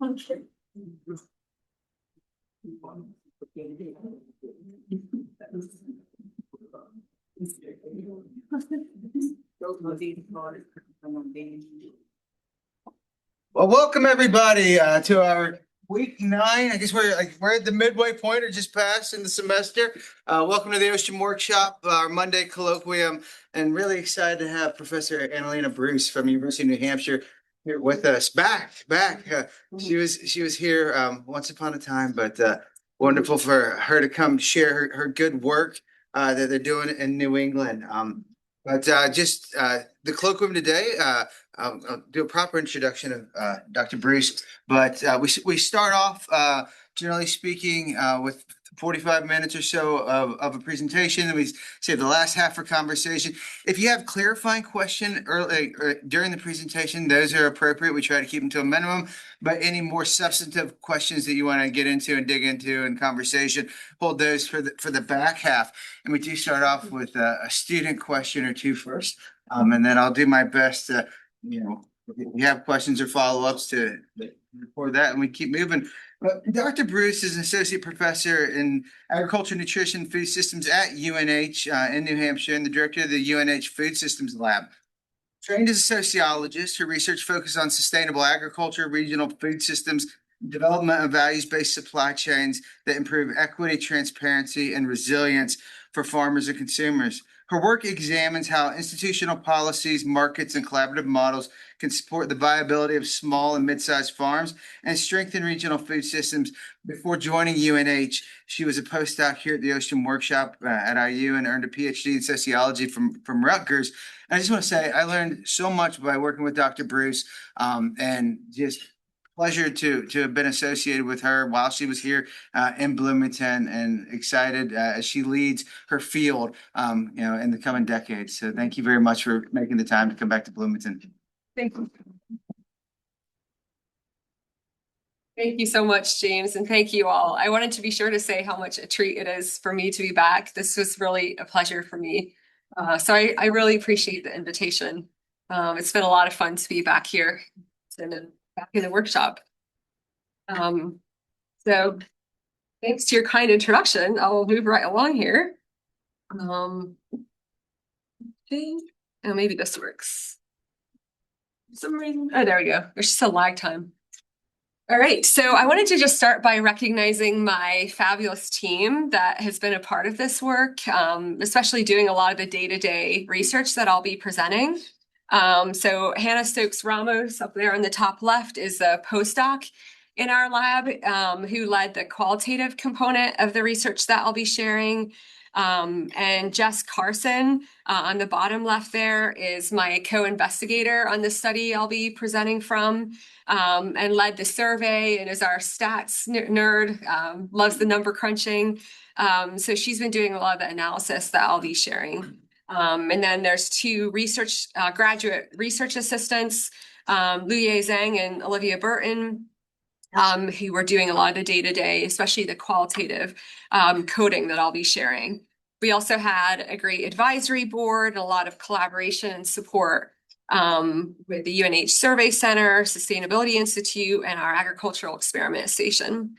Well, welcome everybody to our week 9. I guess we're at the midway point or just past in the semester. Welcome to the Ostrom workshop, our Monday colloquium, and really excited to have Professor Analena Bruce from University of New Hampshire here with us. Back. She was here once upon a time, but wonderful for her to come share her good work that they're doing in New England. But just the colloquium today. I'll do a proper introduction of Dr. Bruce, but we start off, generally speaking, with 45 minutes or so of a presentation, and we save the last half for conversation. If you have clarifying question early during the presentation, those are appropriate. We try to keep them to a minimum, but any more substantive questions that you want to get into and dig into in conversation, hold those for the back half. And we do start off with a student question or two first, and then I'll do my best to if you have questions or follow-ups to for that, and we keep moving. Dr. Bruce is an associate professor in agriculture, nutrition, food systems at UNH in New Hampshire, and the director of the UNH Food Systems Lab. Trained as a sociologist, her research focuses on sustainable agriculture, regional food systems, development of values-based supply chains that improve equity, transparency, and resilience for farmers and consumers. Her work examines how institutional policies, markets, and collaborative models can support the viability of small and mid-sized farms and strengthen regional food systems. Before joining UNH, she was a postdoc here at the Ostrom workshop at IU and earned a PhD in sociology from Rutgers. And I just want to say I learned so much by working with Dr. Bruce, and just pleasure to have been associated with her while she was here in Bloomington, and excited as she leads her field, in the coming decades. So thank you very much for making the time to come back to Bloomington. Thank you. Thank you so much, James, and thank you all. I wanted to be sure to say how much a treat it is for me to be back. This was really a pleasure for me. So I really appreciate the invitation. It's been a lot of fun to be back here and back in the workshop. So thanks to your kind introduction, I'll move right along here. Okay. Oh, maybe this works. For some reason. Oh, there we go. There's just a lag time. All right, so I wanted to just start by recognizing my fabulous team that has been a part of this work, especially doing a lot of the day-to-day research that I'll be presenting. So Hannah Stokes Ramos up there on the top left is a postdoc in our lab who led the qualitative component of the research that I'll be sharing. And Jess Carson on the bottom left there is my co-investigator on the study I'll be presenting from, and led the survey and is our stats nerd, loves the number crunching. So she's been doing a lot of the analysis that I'll be sharing. And then there's 2 research graduate research assistants, Luye Zhang and Olivia Burton, who were doing a lot of the day-to-day, especially the qualitative coding that I'll be sharing. We also had a great advisory board, a lot of collaboration and support with the UNH Survey Center, Sustainability Institute, and our Agricultural Experiment Station.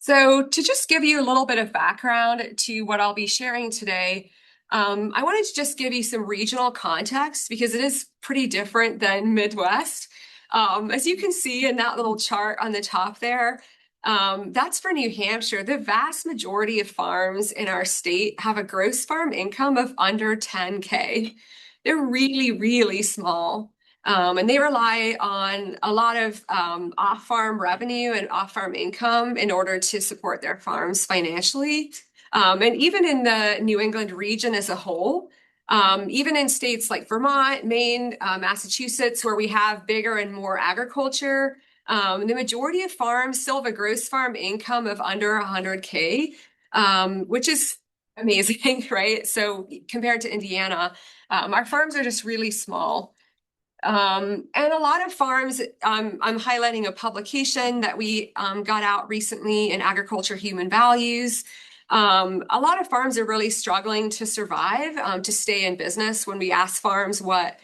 So to just give you a little bit of background to what I'll be sharing today, I wanted to just give you some regional context because it is pretty different than Midwest. As you can see in that little chart on the top there, that's for New Hampshire. The vast majority of farms in our state have a gross farm income of under 10K. They're really, really small. And they rely on a lot of off-farm revenue and off-farm income in order to support their farms financially. And even in the New England region as a whole, even in states like Vermont, Maine, Massachusetts, where we have bigger and more agriculture, the majority of farms still have a gross farm income of under 100K, which is amazing, right? So compared to Indiana, our farms are just really small. And a lot of farms, I'm highlighting a publication that we got out recently in Agriculture Human Values. A lot of farms are really struggling to survive, to stay in business. When we ask farms what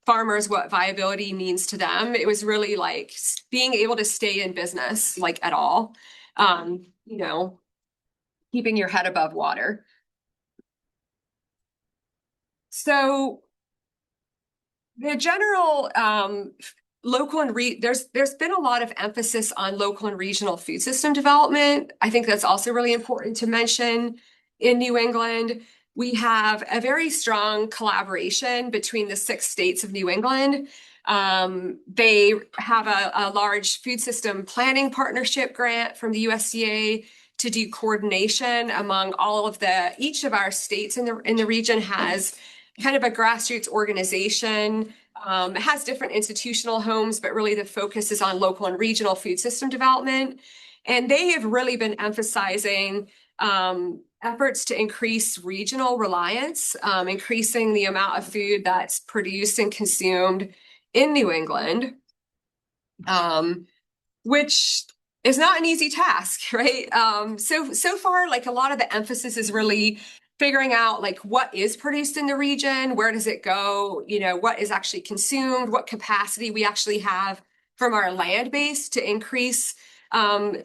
farmers what viability means to them. It was really like being able to stay in business, like at all, you know, keeping your head above water. So the general local and there's been a lot of emphasis on local and regional food system development. I think that's also really important to mention. In New England, we have a very strong collaboration between the 6 states of New England. They have a large food system planning partnership grant from the USDA to do coordination among all of each of our states in the region has kind of a grassroots organization. It has different institutional homes, but really the focus is on local and regional food system development. And they have really been emphasizing efforts to increase regional reliance, increasing the amount of food that's produced and consumed in New England, which is not an easy task, right? So far, like a lot of the emphasis is really figuring out like what is produced in the region, where does it go, what is actually consumed, what capacity we actually have from our land base to increase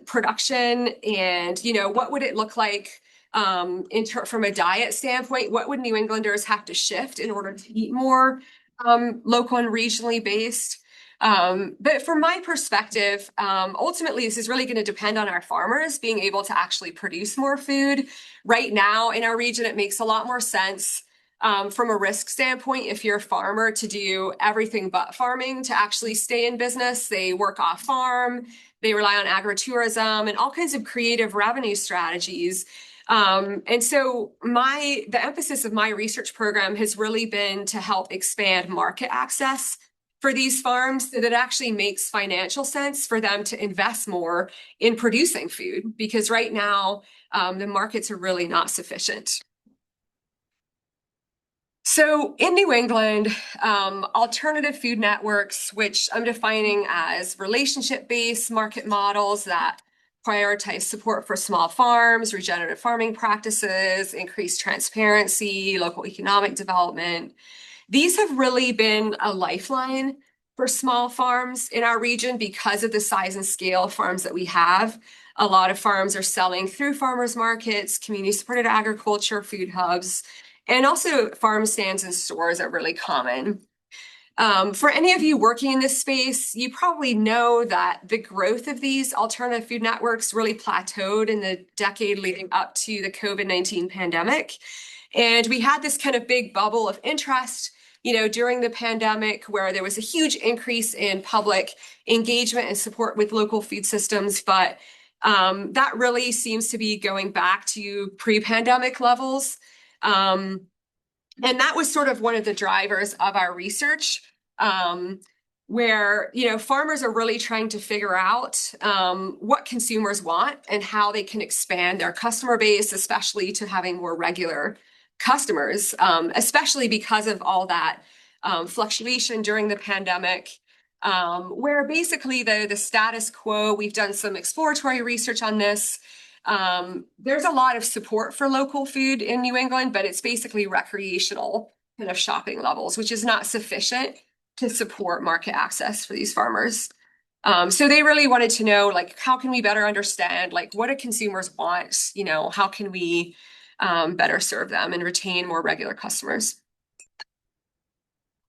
production, and what would it look like from a diet standpoint? What would New Englanders have to shift in order to eat more local and regionally based? But from my perspective, ultimately, this is really going to depend on our farmers being able to actually produce more food. Right now in our region, it makes a lot more sense from a risk standpoint if you're a farmer to do everything but farming to actually stay in business. They work off farm, they rely on agritourism and all kinds of creative revenue strategies. And so the emphasis of my research program has really been to help expand market access for these farms so that it actually makes financial sense for them to invest more in producing food, because right now the markets are really not sufficient. So in New England, alternative food networks, which I'm defining as relationship-based market models that prioritize support for small farms, regenerative farming practices, increased transparency, local economic development. These have really been a lifeline for small farms in our region because of the size and scale of farms that we have. A lot of farms are selling through farmers markets, community-supported agriculture, food hubs, and also farm stands and stores are really common. For any of you working in this space, you probably know that the growth of these alternative food networks really plateaued in the decade leading up to the COVID-19 pandemic. And we had this kind of big bubble of interest during the pandemic where there was a huge increase in public engagement and support with local food systems. But that really seems to be going back to pre-pandemic levels. And that was sort of one of the drivers of our research, where farmers are really trying to figure out what consumers want and how they can expand their customer base, especially to having more regular customers, especially because of all that fluctuation during the pandemic, where basically the status quo, we've done some exploratory research on this. There's a lot of support for local food in New England, but it's basically recreational kind of shopping levels, which is not sufficient to support market access for these farmers. So they really wanted to know, like, how can we better understand, like, what do consumers want? How can we better serve them and retain more regular customers?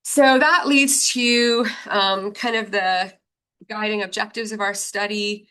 So that leads to kind of the guiding objectives of our study.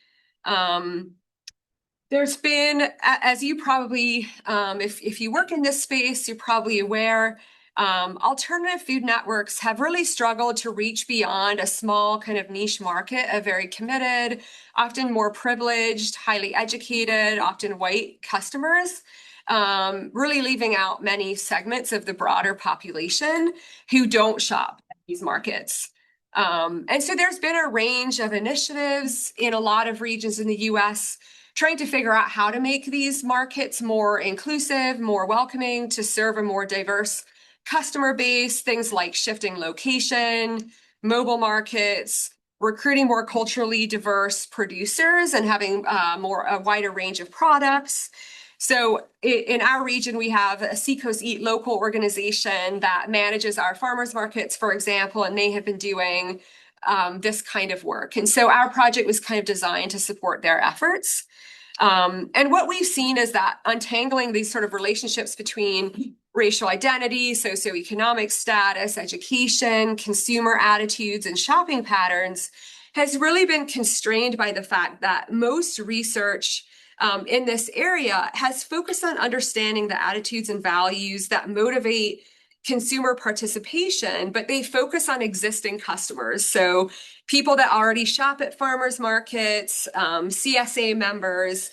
There's been, as you probably, if you work in this space, you're probably aware, alternative food networks have really struggled to reach beyond a small kind of niche market of very committed, often more privileged, highly educated, often white customers, really leaving out many segments of the broader population who don't shop at these markets. And so there's been a range of initiatives in a lot of regions in the US trying to figure out how to make these markets more inclusive, more welcoming, to serve a more diverse customer base, things like shifting location, mobile markets, recruiting more culturally diverse producers and having a wider range of products. So in our region, we have a Seacoast Eat Local organization that manages our farmers markets, for example, and they have been doing this kind of work. And so our project was kind of designed to support their efforts. And what we've seen is that untangling these sort of relationships between racial identity, socioeconomic status, education, consumer attitudes, and shopping patterns has really been constrained by the fact that most research in this area has focused on understanding the attitudes and values that motivate consumer participation, but they focus on existing customers. So people that already shop at farmers markets, CSA members,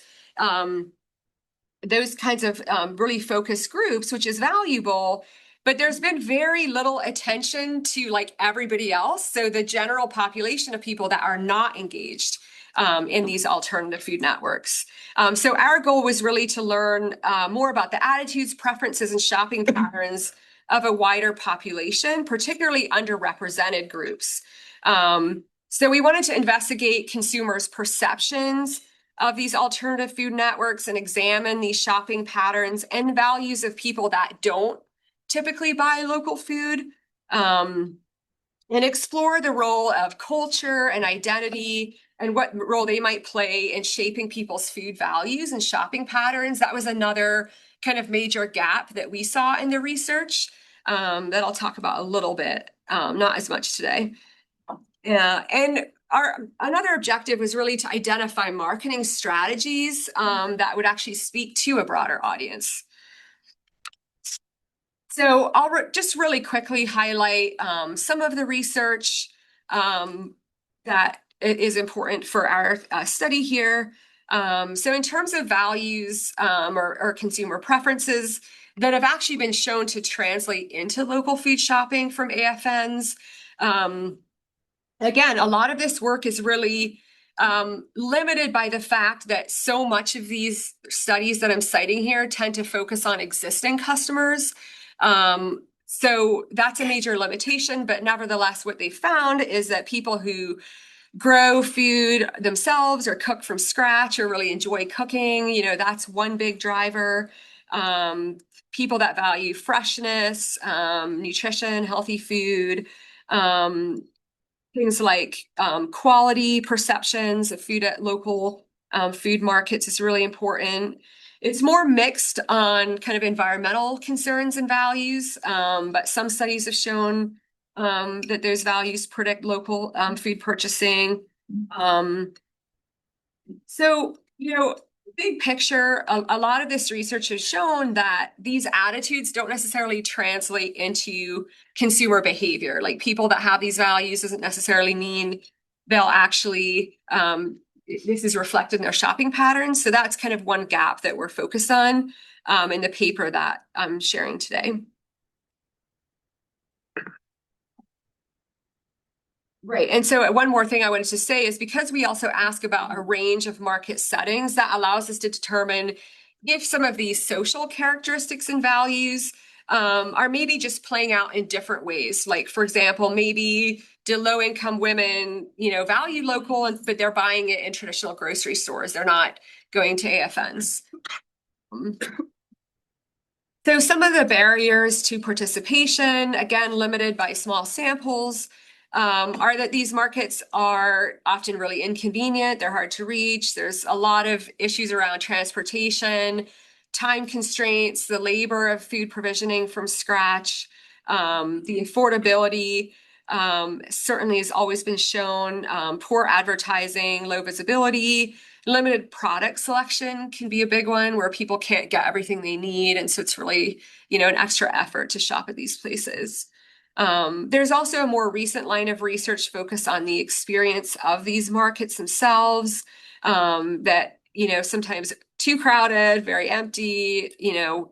those kinds of really focused groups, which is valuable. But there's been very little attention to like everybody else. So the general population of people that are not engaged in these alternative food networks. So our goal was really to learn more about the attitudes, preferences, and shopping patterns of a wider population, particularly underrepresented groups. So we wanted to investigate consumers' perceptions of these alternative food networks and examine these shopping patterns and values of people that don't typically buy local food, and explore the role of culture and identity and what role they might play in shaping people's food values and shopping patterns. That was another kind of major gap that we saw in the research that I'll talk about a little bit, not as much today. And another objective was really to identify marketing strategies that would actually speak to a broader audience. So I'll just really quickly highlight some of the research that is important for our study here. So in terms of values or consumer preferences that have actually been shown to translate into local food shopping from AFNs, again, a lot of this work is really limited by the fact that so much of these studies that I'm citing here tend to focus on existing customers. So that's a major limitation, but nevertheless, what they found is that people who grow food themselves or cook from scratch or really enjoy cooking, that's one big driver. People that value freshness, nutrition, healthy food, things like quality perceptions of food at local food markets is really important. It's more mixed on kind of environmental concerns and values, but some studies have shown that those values predict local food purchasing. So, big picture, a lot of this research has shown that these attitudes don't necessarily translate into consumer behavior. Like people that have these values doesn't necessarily mean they'll actually, this is reflected in their shopping patterns. So that's kind of one gap that we're focused on in the paper that I'm sharing today. Right. And so one more thing I wanted to say is because we also ask about a range of market settings, that allows us to determine if some of these social characteristics and values are maybe just playing out in different ways. Like, for example, maybe do low-income women, value local, but they're buying it in traditional grocery stores. They're not going to AFNs. So some of the barriers to participation, again, limited by small samples, are that these markets are often really inconvenient. They're hard to reach. There's a lot of issues around transportation, time constraints, the labor of food provisioning from scratch, the affordability certainly has always been shown, poor advertising, low visibility, limited product selection can be a big one where people can't get everything they need. And so it's really, an extra effort to shop at these places. There's also a more recent line of research focused on the experience of these markets themselves, that, sometimes too crowded, very empty,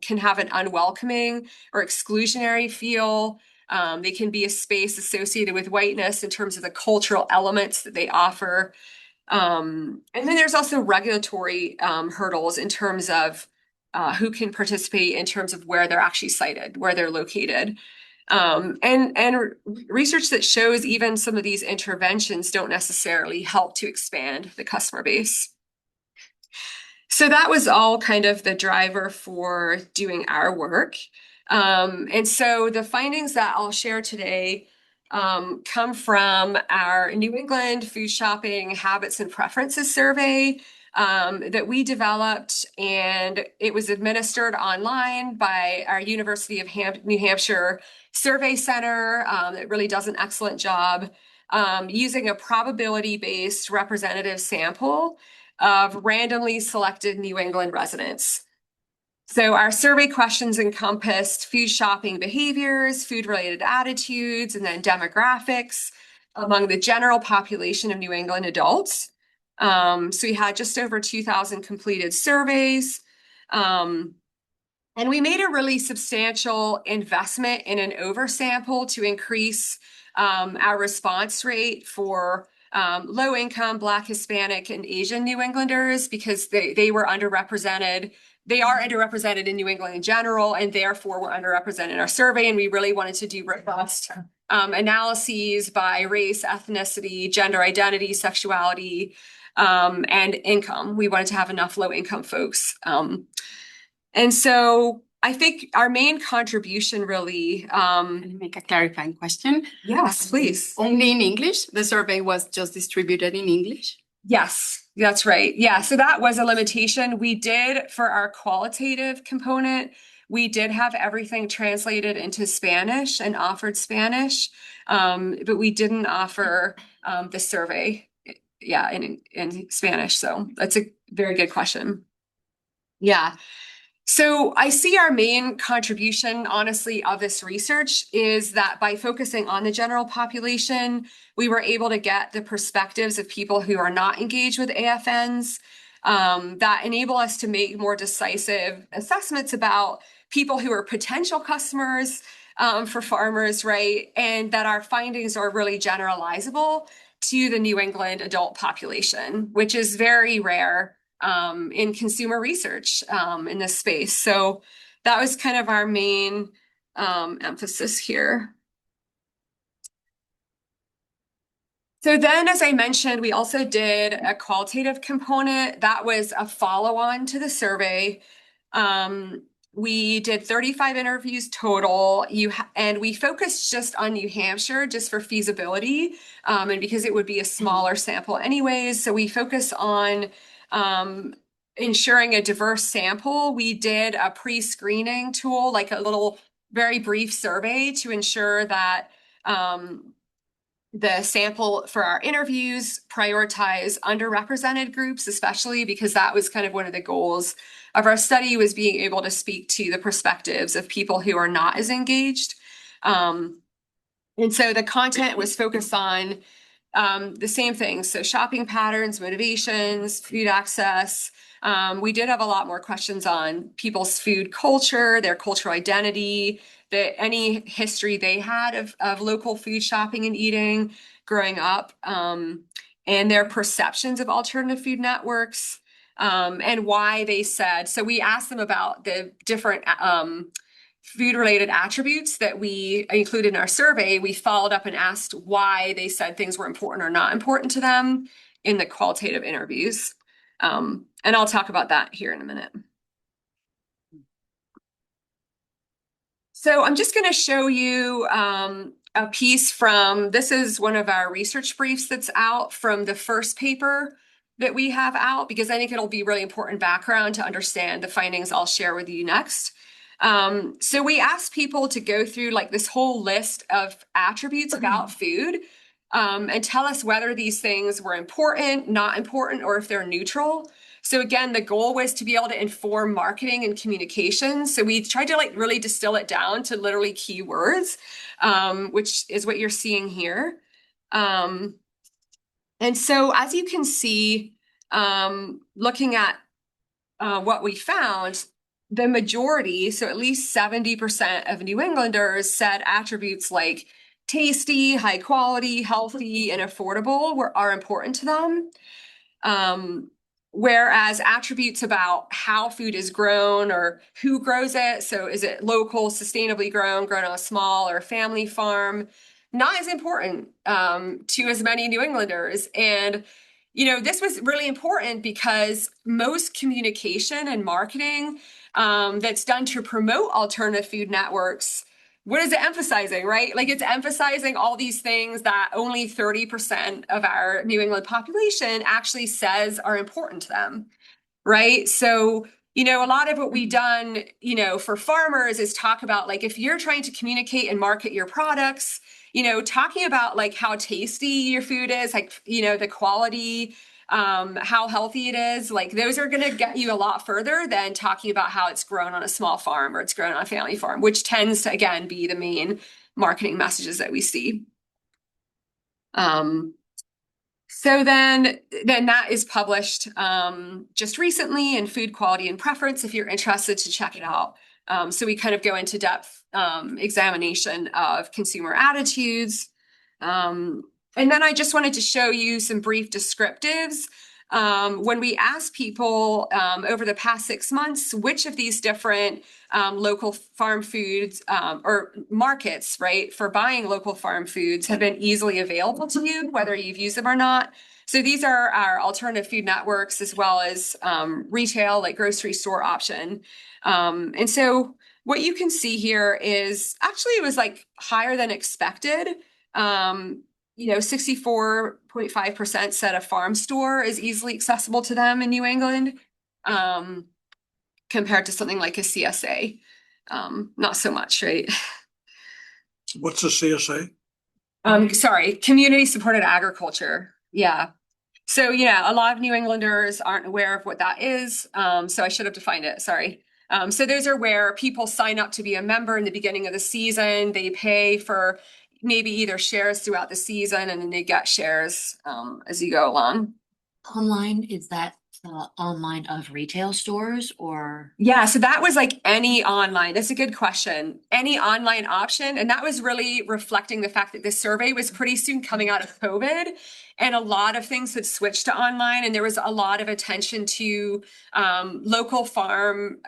can have an unwelcoming or exclusionary feel. They can be a space associated with whiteness in terms of the cultural elements that they offer. And then there's also regulatory hurdles in terms of who can participate in terms of where they're actually sited, where they're located. And research that shows even some of these interventions don't necessarily help to expand the customer base. So that was all kind of the driver for doing our work. And so the findings that I'll share today come from our New England Food Shopping Habits and Preferences Survey that we developed, and it was administered online by our University of New Hampshire Survey Center that really does an excellent job using a probability-based representative sample of randomly selected New England residents. So our survey questions encompassed food shopping behaviors, food-related attitudes, and then demographics among the general population of New England adults. So we had just over 2,000 completed surveys. And we made a really substantial investment in an oversample to increase our response rate for low income, Black, Hispanic, and Asian New Englanders because they were underrepresented. They are underrepresented in New England in general, and therefore were underrepresented in our survey. And we really wanted to do robust analyses by race, ethnicity, gender identity, sexuality, and income. We wanted to have enough low income folks. And so I think our main contribution really, Can I make a clarifying question? yes, please. Only in English? The survey was just distributed in English? Yes, that's right. Yeah, so that was a limitation. We did, for our qualitative component, we did have everything translated into Spanish and offered Spanish, but we didn't offer the survey, yeah, in Spanish. So that's a very good question. Yeah. So I see our main contribution, honestly, of this research is that by focusing on the general population, we were able to get the perspectives of people who are not engaged with AFNs that enable us to make more decisive assessments about people who are potential customers for farmers, right? And that our findings are really generalizable to the New England adult population, which is very rare in consumer research in this space. So that was kind of our main emphasis here. So then, as I mentioned, we also did a qualitative component that was a follow-on to the survey. We did 35 interviews total. And we focused just on New Hampshire just for feasibility and because it would be a smaller sample anyways. So we focus on ensuring a diverse sample. We did a pre-screening tool, like a little very brief survey to ensure that the sample for our interviews prioritize underrepresented groups, especially because that was kind of one of the goals of our study was being able to speak to the perspectives of people who are not as engaged. And so the content was focused on the same things. So shopping patterns, motivations, food access. We did have a lot more questions on people's food culture, their cultural identity, any history they had of local food shopping and eating growing up, and their perceptions of alternative food networks, and why they said. So we asked them about the different food-related attributes that we included in our survey. We followed up and asked why they said things were important or not important to them in the qualitative interviews. And I'll talk about that here in a minute. So I'm just going to show you a piece from, this is one of our research briefs that's out from the first paper that we have out, because I think it'll be really important background to understand the findings I'll share with you next. So we asked people to go through like this whole list of attributes about food and tell us whether these things were important, not important, or if they're neutral. So again, the goal was to be able to inform marketing and communication. So we tried to like really distill it down to literally keywords, which is what you're seeing here. And so as you can see, looking at what we found, the majority, so at least 70% of New Englanders said attributes like tasty, high quality, healthy, and affordable are important to them. Whereas attributes about how food is grown or who grows it, so is it local, sustainably grown on a small or family farm, not as important to as many New Englanders. And this was really important because most communication and marketing that's done to promote alternative food networks, what is it emphasizing, right? Like it's emphasizing all these things that only 30% of our New England population actually says are important to them, right? So, a lot of what we've done, for farmers is talk about like if you're trying to communicate and market your products, talking about like how tasty your food is, like, the quality, how healthy it is, like those are going to get you a lot further than talking about how it's grown on a small farm or it's grown on a family farm, which tends to, again, be the main marketing messages that we see. So then that is published just recently in Food Quality and Preference, if you're interested to check it out. So we kind of go into depth examination of consumer attitudes. And then I just wanted to show you some brief descriptives. When we ask people over the past 6 months, which of these different local farm foods or markets, right, for buying local farm foods have been easily available to you, whether you've used them or not. So these are our alternative food networks as well as retail, like grocery store option. And so what you can see here is actually it was like higher than expected. 64.5% said a farm store is easily accessible to them in New England, compared to something like a CSA. Not so much, right? What's the CSA? Sorry, community supported agriculture. Yeah. So yeah, a lot of New Englanders aren't aware of what that is. So I should have defined it. Sorry. So those are where people sign up to be a member in the beginning of the season. They pay for maybe either shares throughout the season, and then they get shares as you go along. Online, is that online of retail stores or? Yeah, so that was like any online. That's a good question. Any online option. And that was really reflecting the fact that this survey was pretty soon coming out of COVID. And a lot of things had switched to online, and there was a lot of attention to local farm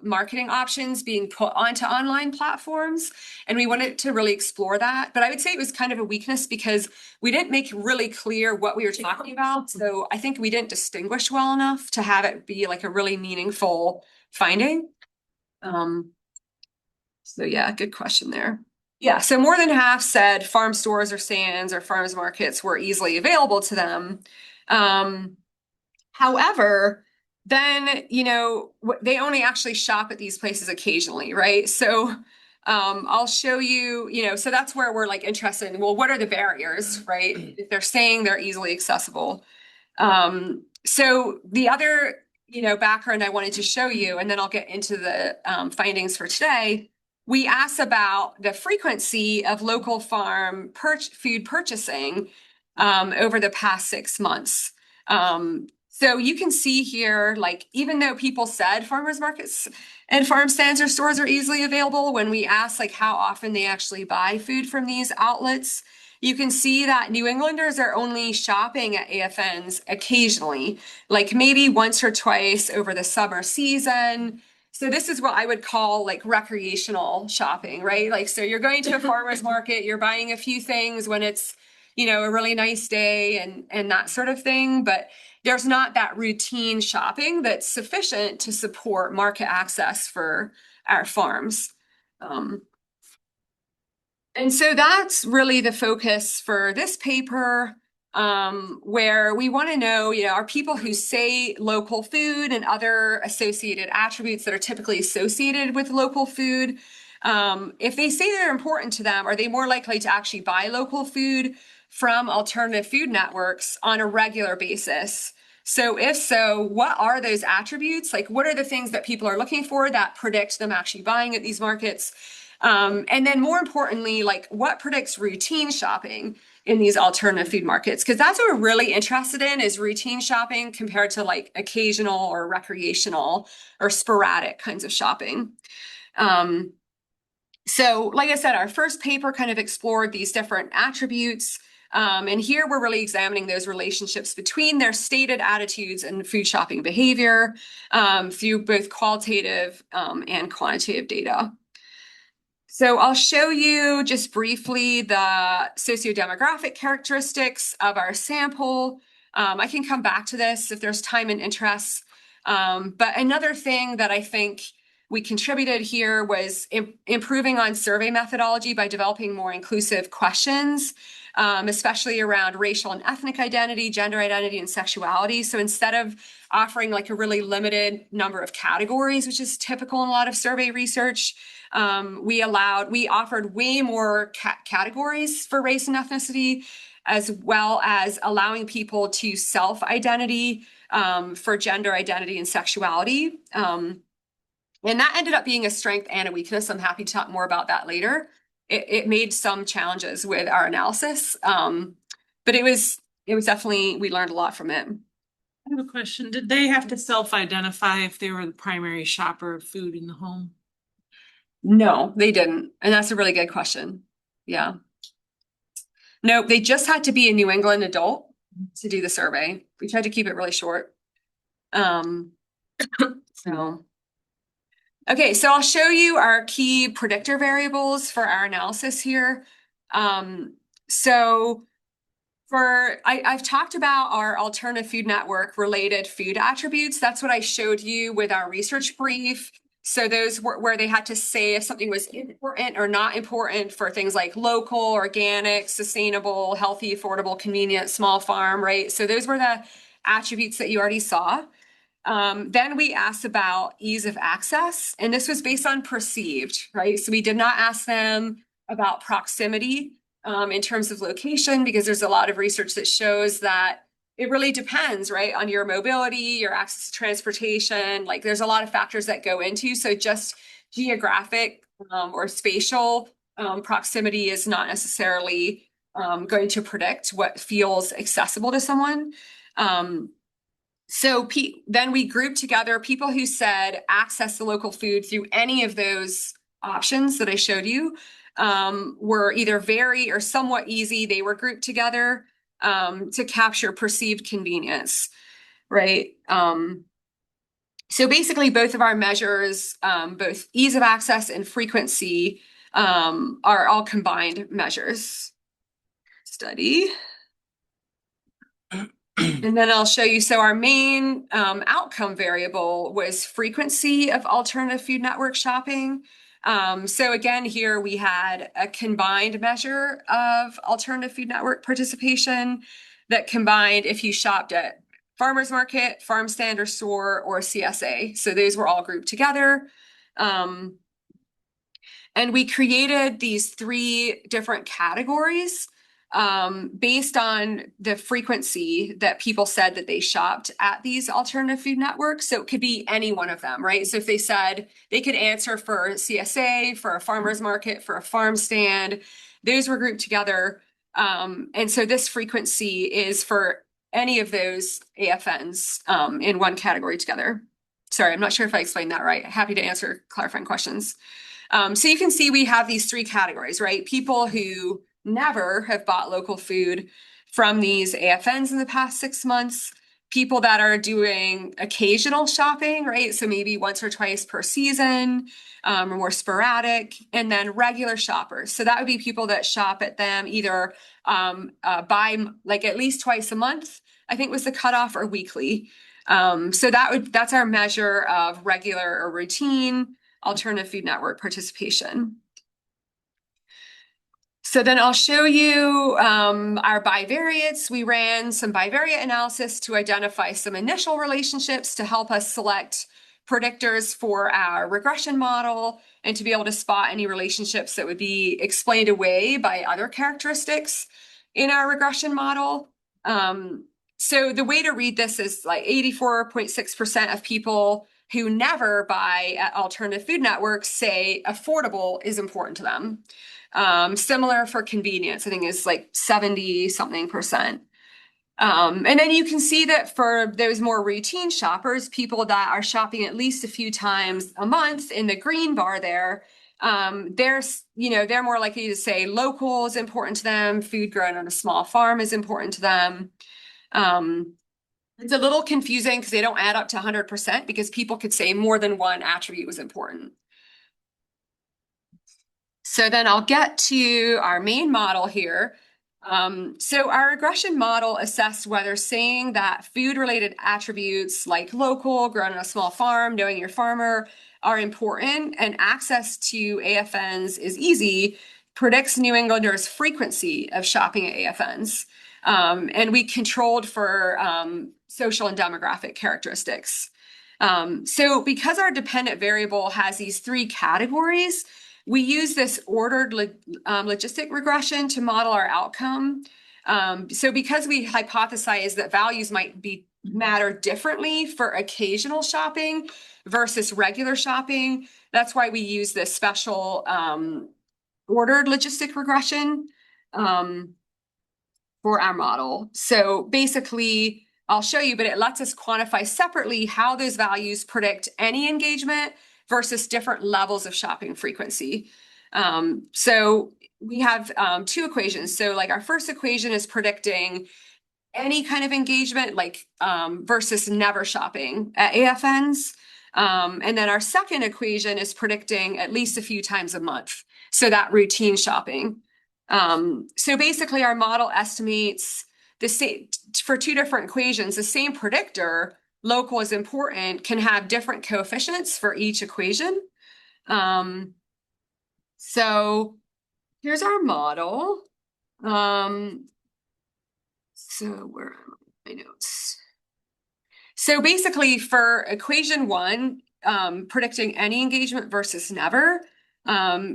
marketing options being put onto online platforms. And we wanted to really explore that. But I would say it was kind of a weakness because we didn't make really clear what we were talking about. So I think we didn't distinguish well enough to have it be like a really meaningful finding. So yeah, good question there. Yeah, so more than half said farm stores or stands or farmers markets were easily available to them. However, then, they only actually shop at these places occasionally, right? So I'll show you, so that's where we're like interested in, well, what are the barriers, right? If they're saying they're easily accessible. So the other, background I wanted to show you, and then I'll get into the findings for today. We asked about the frequency of local farm food purchasing over the past 6 months. So you can see here, like, even though people said farmers markets and farm stands or stores are easily available, when we asked like how often they actually buy food from these outlets, you can see that New Englanders are only shopping at AFNs occasionally, like maybe once or twice over the summer season. So this is what I would call like recreational shopping, right? Like, so you're going to a farmer's market, you're buying a few things when it's, a really nice day and that sort of thing. But there's not that routine shopping that's sufficient to support market access for our farms. And so that's really the focus for this paper, where we want to know, are people who say local food and other associated attributes that are typically associated with local food, if they say they're important to them, are they more likely to actually buy local food from alternative food networks on a regular basis? So if so, what are those attributes? Like, what are the things that people are looking for that predict them actually buying at these markets? And then more importantly, like what predicts routine shopping in these alternative food markets? Because that's what we're really interested in, is routine shopping compared to like occasional or recreational or sporadic kinds of shopping. So like I said, our first paper kind of explored these different attributes. And here we're really examining those relationships between their stated attitudes and food shopping behavior through both qualitative and quantitative data. So I'll show you just briefly the sociodemographic characteristics of our sample. I can come back to this if there's time and interest. But another thing that I think we contributed here was improving on survey methodology by developing more inclusive questions, especially around racial and ethnic identity, gender identity, and sexuality. So instead of offering like a really limited number of categories, which is typical in a lot of survey research, we offered way more categories for race and ethnicity, as well as allowing people to self-identity for gender identity and sexuality. And that ended up being a strength and a weakness. I'm happy to talk more about that later. It made some challenges with our analysis, but it was definitely, we learned a lot from it. I have a question. Did they have to self-identify if they were the primary shopper of food in the home? No, they didn't. And that's a really good question. Yeah. Nope, they just had to be a New England adult to do the survey. We tried to keep it really short. So. Okay, so I'll show you our key predictor variables for our analysis here. I've talked about our alternative food network related food attributes. That's what I showed you with our research brief. So those were where they had to say if something was important or not important for things like local, organic, sustainable, healthy, affordable, convenient, small farm, right? So those were the attributes that you already saw. Then we asked about ease of access, and this was based on perceived, right? So we did not ask them about proximity in terms of location, because there's a lot of research that shows that it really depends, right, on your mobility, your access to transportation. Like there's a lot of factors that go into, so just geographic or spatial proximity is not necessarily going to predict what feels accessible to someone. So then we grouped together people who said access to local food through any of those options that I showed you were either very or somewhat easy. They were grouped together to capture perceived convenience, right? So basically both of our measures, both ease of access and frequency, are all combined measures. Study. And then I'll show you, so our main outcome variable was frequency of alternative food network shopping. So again, here we had a combined measure of alternative food network participation that combined if you shopped at farmer's market, farm stand or store, or CSA. So those were all grouped together. And we created these 3 different categories based on the frequency that people said that they shopped at these alternative food networks. So it could be any one of them, right? So if they said they could answer for CSA, for a farmer's market, for a farm stand, those were grouped together. And so this frequency is for any of those AFNs in one category together. Sorry, I'm not sure if I explained that right. Happy to answer clarifying questions. So you can see we have these 3 categories, right? People who never have bought local food from these AFNs in the past 6 months, people that are doing occasional shopping, right? So maybe once or twice per season, or more sporadic, and then regular shoppers. So that would be people that shop at them either by like at least twice a month, I think was the cutoff, or weekly. So that's our measure of regular or routine alternative food network participation. So then I'll show you our bivariates. We ran some bivariate analysis to identify some initial relationships to help us select predictors for our regression model and to be able to spot any relationships that would be explained away by other characteristics in our regression model. So the way to read this is like 84.6% of people who never buy at alternative food networks say affordable is important to them. Similar for convenience, I think is like 70-something%. And then you can see that for those more routine shoppers, people that are shopping at least a few times a month in the green bar there, they're more likely to say local is important to them, food grown on a small farm is important to them. It's a little confusing because they don't add up to 100% because people could say more than one attribute was important. So then I'll get to our main model here. So our regression model assessed whether saying that food-related attributes like local, grown on a small farm, knowing your farmer are important, and access to AFNs is easy, predicts New Englanders' frequency of shopping at AFNs. And we controlled for social and demographic characteristics. So because our dependent variable has these three categories, we use this ordered logistic regression to model our outcome. So because we hypothesize that values might matter differently for occasional shopping versus regular shopping, that's why we use this special ordered logistic regression for our model. So basically, I'll show you, but it lets us quantify separately how those values predict any engagement versus different levels of shopping frequency. So we have two equations. So like our first equation is predicting any kind of engagement, like versus never shopping at AFNs. And then our second equation is predicting at least a few times a month. So that routine shopping. So basically our model estimates the same for two different equations, the same predictor, local is important, can have different coefficients for each equation. So here's our model. So where are my notes? So basically for equation one, predicting any engagement versus never,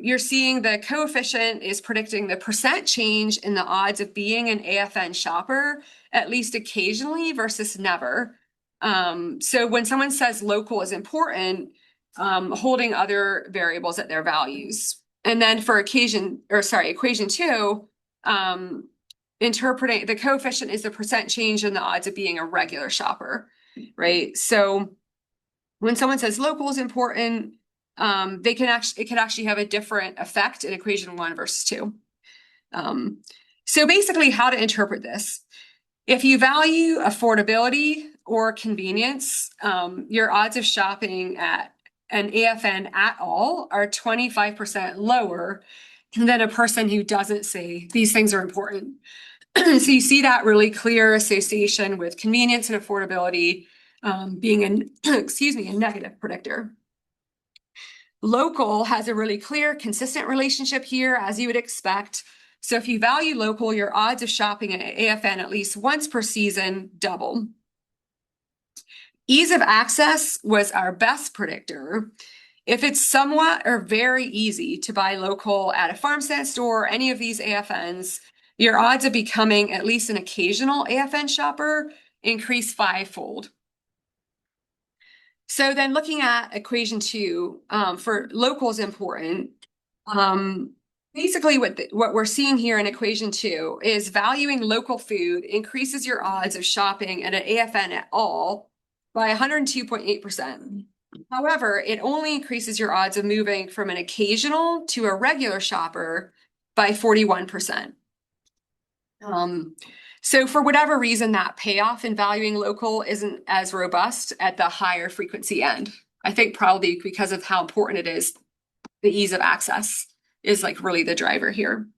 you're seeing the coefficient is predicting the percent change in the odds of being an AFN shopper, at least occasionally versus never. So when someone says local is important, holding other variables at their values. And then for equation two, interpreting the coefficient is the percent change in the odds of being a regular shopper, right? So when someone says local is important, it can actually have a different effect in equation one versus two. So basically how to interpret this. If you value affordability or convenience, your odds of shopping at an AFN at all are 25% lower than a person who doesn't say these things are important. So you see that really clear association with convenience and affordability being a negative predictor. Local has a really clear, consistent relationship here, as you would expect. So if you value local, your odds of shopping at AFN at least once per season double. Ease of access was our best predictor. If it's somewhat or very easy to buy local at a farm stand store or any of these AFNs, your odds of becoming at least an occasional AFN shopper increase 5-fold. So then looking at equation two, for local is important. Basically what we're seeing here in equation two is valuing local food increases your odds of shopping at an AFN at all by 102.8%. However, it only increases your odds of moving from an occasional to a regular shopper by 41%. So for whatever reason, that payoff in valuing local isn't as robust at the higher frequency end. I think probably because of how important it is, the ease of access is like really the driver here.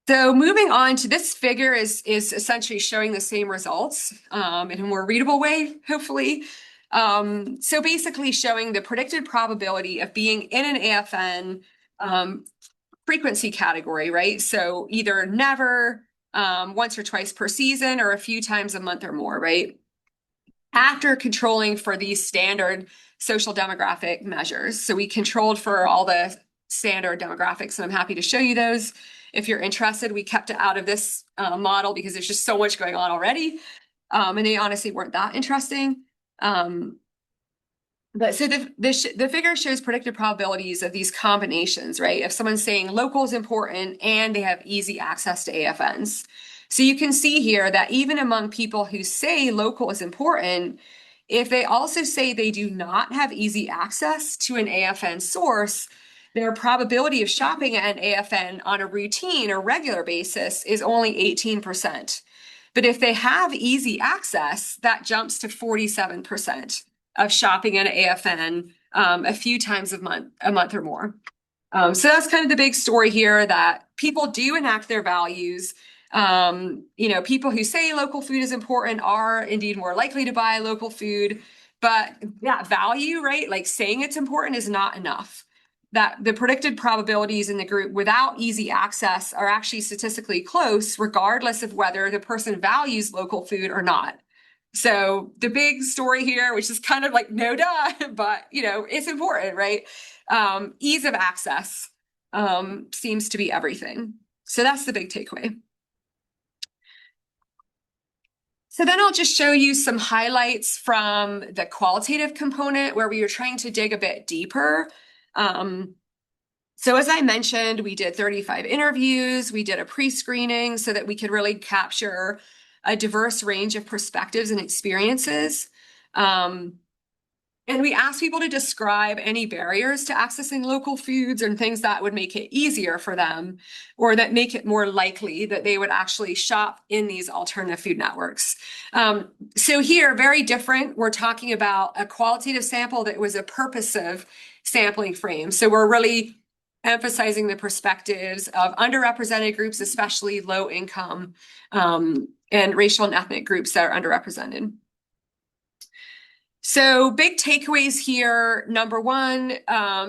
So moving on to this figure is essentially showing the same results in a more readable way, hopefully. So basically showing the predicted probability of being in an AFN frequency category, right? So either never, once or twice per season, or a few times a month or more, right? After controlling for these standard social demographic measures. So we controlled for all the standard demographics, and I'm happy to show you those. If you're interested, we kept it out of this model because there's just so much going on already. And they honestly weren't that interesting. But so the figure shows predicted probabilities of these combinations, right? If someone's saying local is important and they have easy access to AFNs. So you can see here that even among people who say local is important, if they also say they do not have easy access to an AFN source, their probability of shopping at an AFN on a routine or regular basis is only 18%. But if they have easy access, that jumps to 47% of shopping at an AFN a few times a month or more. So that's kind of the big story here, that people do enact their values. People who say local food is important are indeed more likely to buy local food, but that value, right? Like saying it's important is not enough. That the predicted probabilities in the group without easy access are actually statistically close, regardless of whether the person values local food or not. So the big story here, which is kind of like no duh, but it's important, right? Ease of access seems to be everything. So that's the big takeaway. So then I'll just show you some highlights from the qualitative component where we were trying to dig a bit deeper. So as I mentioned, we did 35 interviews, we did a pre-screening so that we could really capture a diverse range of perspectives and experiences. And we asked people to describe any barriers to accessing local foods and things that would make it easier for them, or that make it more likely that they would actually shop in these alternative food networks. So here, very different. We're talking about a qualitative sample that was a purposive sampling frame. So we're really emphasizing the perspectives of underrepresented groups, especially low income and racial and ethnic groups that are underrepresented. So big takeaways here. Number one,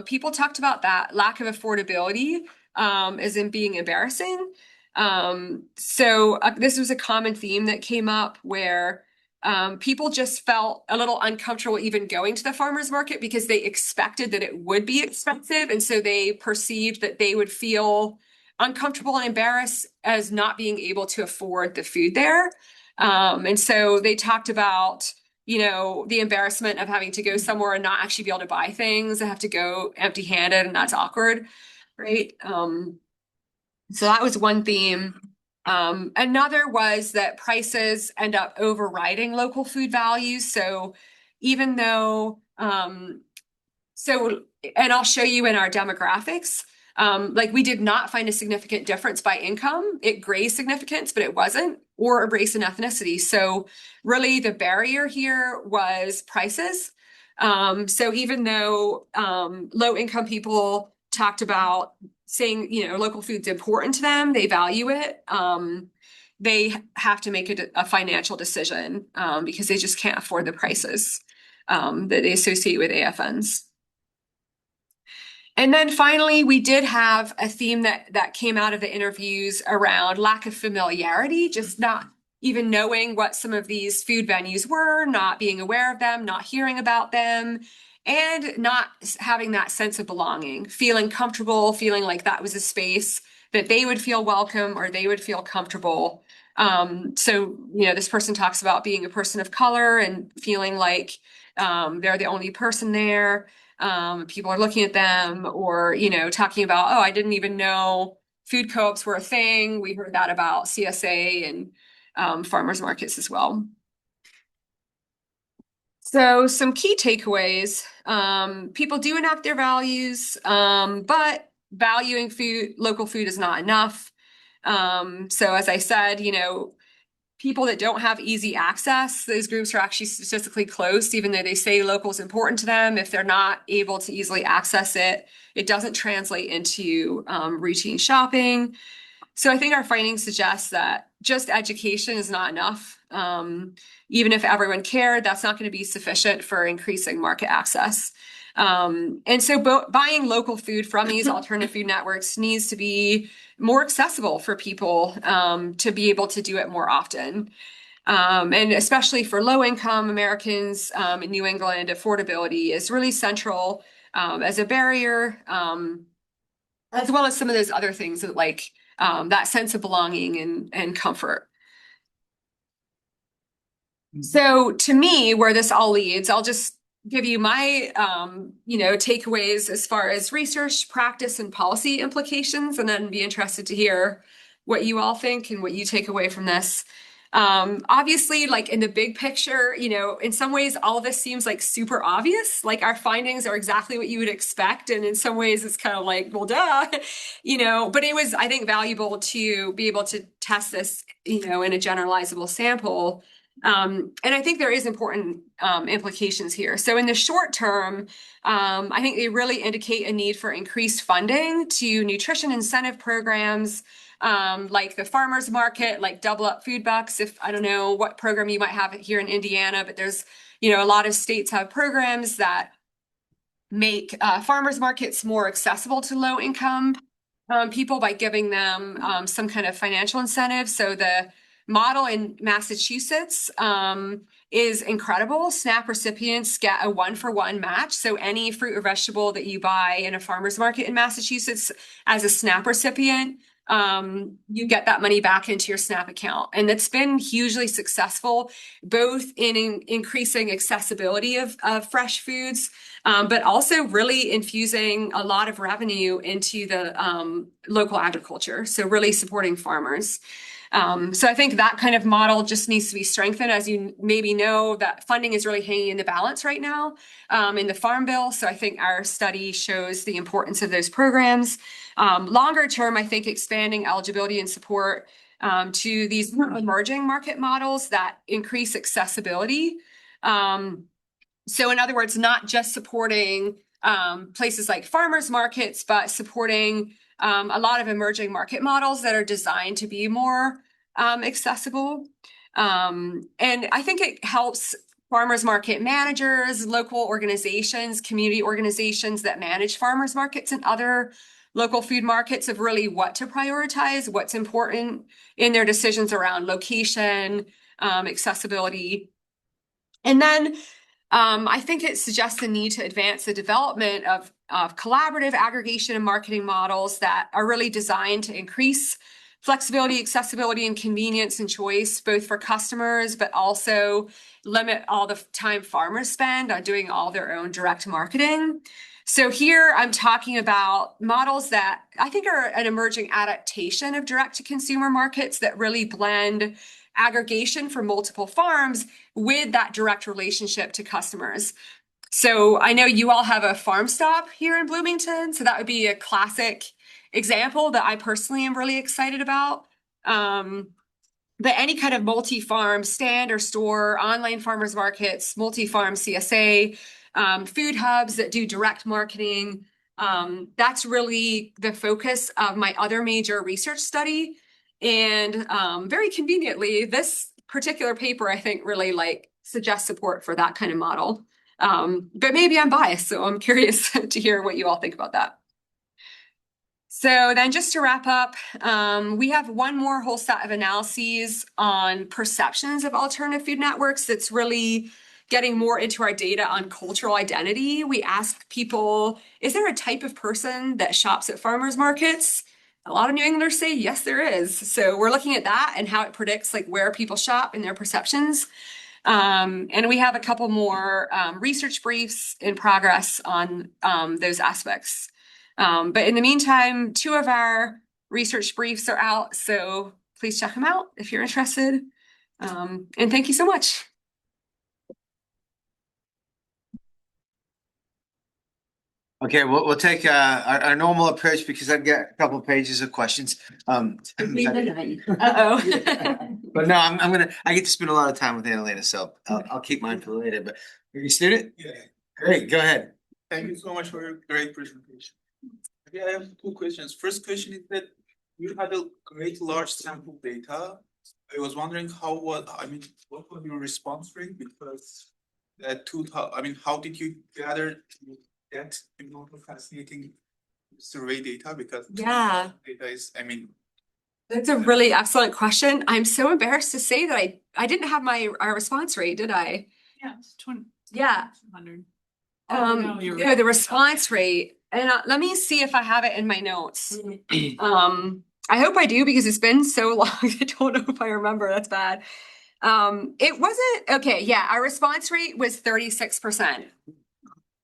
people talked about that lack of affordability as in being embarrassing. This was a common theme that came up where people just felt a little uncomfortable even going to the farmer's market because they expected that it would be expensive. And so they perceived that they would feel uncomfortable and embarrassed as not being able to afford the food there. And so they talked about the embarrassment of having to go somewhere and not actually be able to buy things and have to go empty-handed, and that's awkward, right? So that was one theme. Another was that prices end up overriding local food values. So even though, and I'll show you in our demographics, we did not find a significant difference by income. It grazed significance, but it wasn't, or race and ethnicity. So really the barrier here was prices. So even though low income people talked about saying, local food's important to them, they value it, they have to make a financial decision because they just can't afford the prices that they associate with AFNs. And then finally, we did have a theme that came out of the interviews around lack of familiarity, just not even knowing what some of these food venues were, not being aware of them, not hearing about them, and not having that sense of belonging, feeling comfortable, feeling like that was a space that they would feel welcome or they would feel comfortable. This person talks about being a person of color and feeling like they're the only person there. People are looking at them, or talking about, oh, I didn't even know food co-ops were a thing. We heard that about CSA and farmers markets as well. So some key takeaways: people do enact their values, but valuing local food is not enough. So as I said, people that don't have easy access, those groups are actually statistically close, even though they say local is important to them. If they're not able to easily access it, it doesn't translate into routine shopping. So I think our findings suggest that just education is not enough. Even if everyone cared, that's not going to be sufficient for increasing market access. And so buying local food from these alternative food networks needs to be more accessible for people to be able to do it more often. And especially for low-income Americans in New England, affordability is really central as a barrier, as well as some of those other things like that sense of belonging and comfort. So to me, where this all leads, I'll just give you my, takeaways as far as research, practice, and policy implications, and then be interested to hear what you all think and what you take away from this. Obviously, like in the big picture, in some ways, all of this seems like super obvious. Like our findings are exactly what you would expect. And in some ways, it's kind of like, well, duh, but it was, I think, valuable to be able to test this, in a generalizable sample. And I think there is important implications here. So in the short term, I think they really indicate a need for increased funding to nutrition incentive programs, like the farmers market, like Double Up Food Bucks. If I don't know what program you might have here in Indiana, but there's, a lot of states have programs that make farmers markets more accessible to low income people by giving them some kind of financial incentive. So the model in Massachusetts is incredible. SNAP recipients get a 1-for-1 match. So any fruit or vegetable that you buy in a farmer's market in Massachusetts as a SNAP recipient, you get that money back into your SNAP account. And it's been hugely successful, both in increasing accessibility of fresh foods, but also really infusing a lot of revenue into the local agriculture. So really supporting farmers. So I think that kind of model just needs to be strengthened. As you maybe know, that funding is really hanging in the balance right now in the Farm Bill. So I think our study shows the importance of those programs. Longer term, I think expanding eligibility and support to these emerging market models that increase accessibility. So in other words, not just supporting places like farmers markets, but supporting a lot of emerging market models that are designed to be more accessible. And I think it helps farmers market managers, local organizations, community organizations that manage farmers markets and other local food markets of really what to prioritize, what's important in their decisions around location, accessibility. And then I think it suggests the need to advance the development of collaborative aggregation and marketing models that are really designed to increase flexibility, accessibility, and convenience and choice, both for customers, but also limit all the time farmers spend on doing all their own direct marketing. So here I'm talking about models that I think are an emerging adaptation of direct-to-consumer markets that really blend aggregation for multiple farms with that direct relationship to customers. So I know you all have a farm stop here in Bloomington, so that would be a classic example that I personally am really excited about. But any kind of multi-farm stand or store, online farmers markets, multi-farm CSA, food hubs that do direct marketing, that's really the focus of my other major research study. And very conveniently, this particular paper, I think, really suggests support for that kind of model. But maybe I'm biased, so I'm curious to hear what you all think about that. So then just to wrap up, we have one more whole set of analyses on perceptions of alternative food networks that's really getting more into our data on cultural identity. We ask people, is there a type of person that shops at farmers markets? A lot of New Englanders say, yes, there is. So we're looking at that and how it predicts where people shop and their perceptions. And we have a couple more research briefs in progress on those aspects. But in the meantime, 2 of our research briefs are out, so please check them out if you're interested. And thank you so much. Okay, we'll take our normal approach because I've got a couple of pages of questions. Uh-oh. But no, I get to spend a lot of time with Analena, so I'll keep mine for later. But are you a student? Yeah. Great, go ahead. Thank you so much for your great presentation. Okay, I have 2 questions. First question is that you had a great large sample data. I was wondering what was your response rate? Because how did you gather that amount of fascinating survey data? Because Yeah. data is, That's a really excellent question. I'm so embarrassed to say that I didn't have our response rate, did I? Yeah, it's 20. Yeah. 100. The response rate. And let me see if I have it in my notes. I hope I do because it's been so long. I don't know if I remember. That's bad. It wasn't okay. Yeah, our response rate was 36%.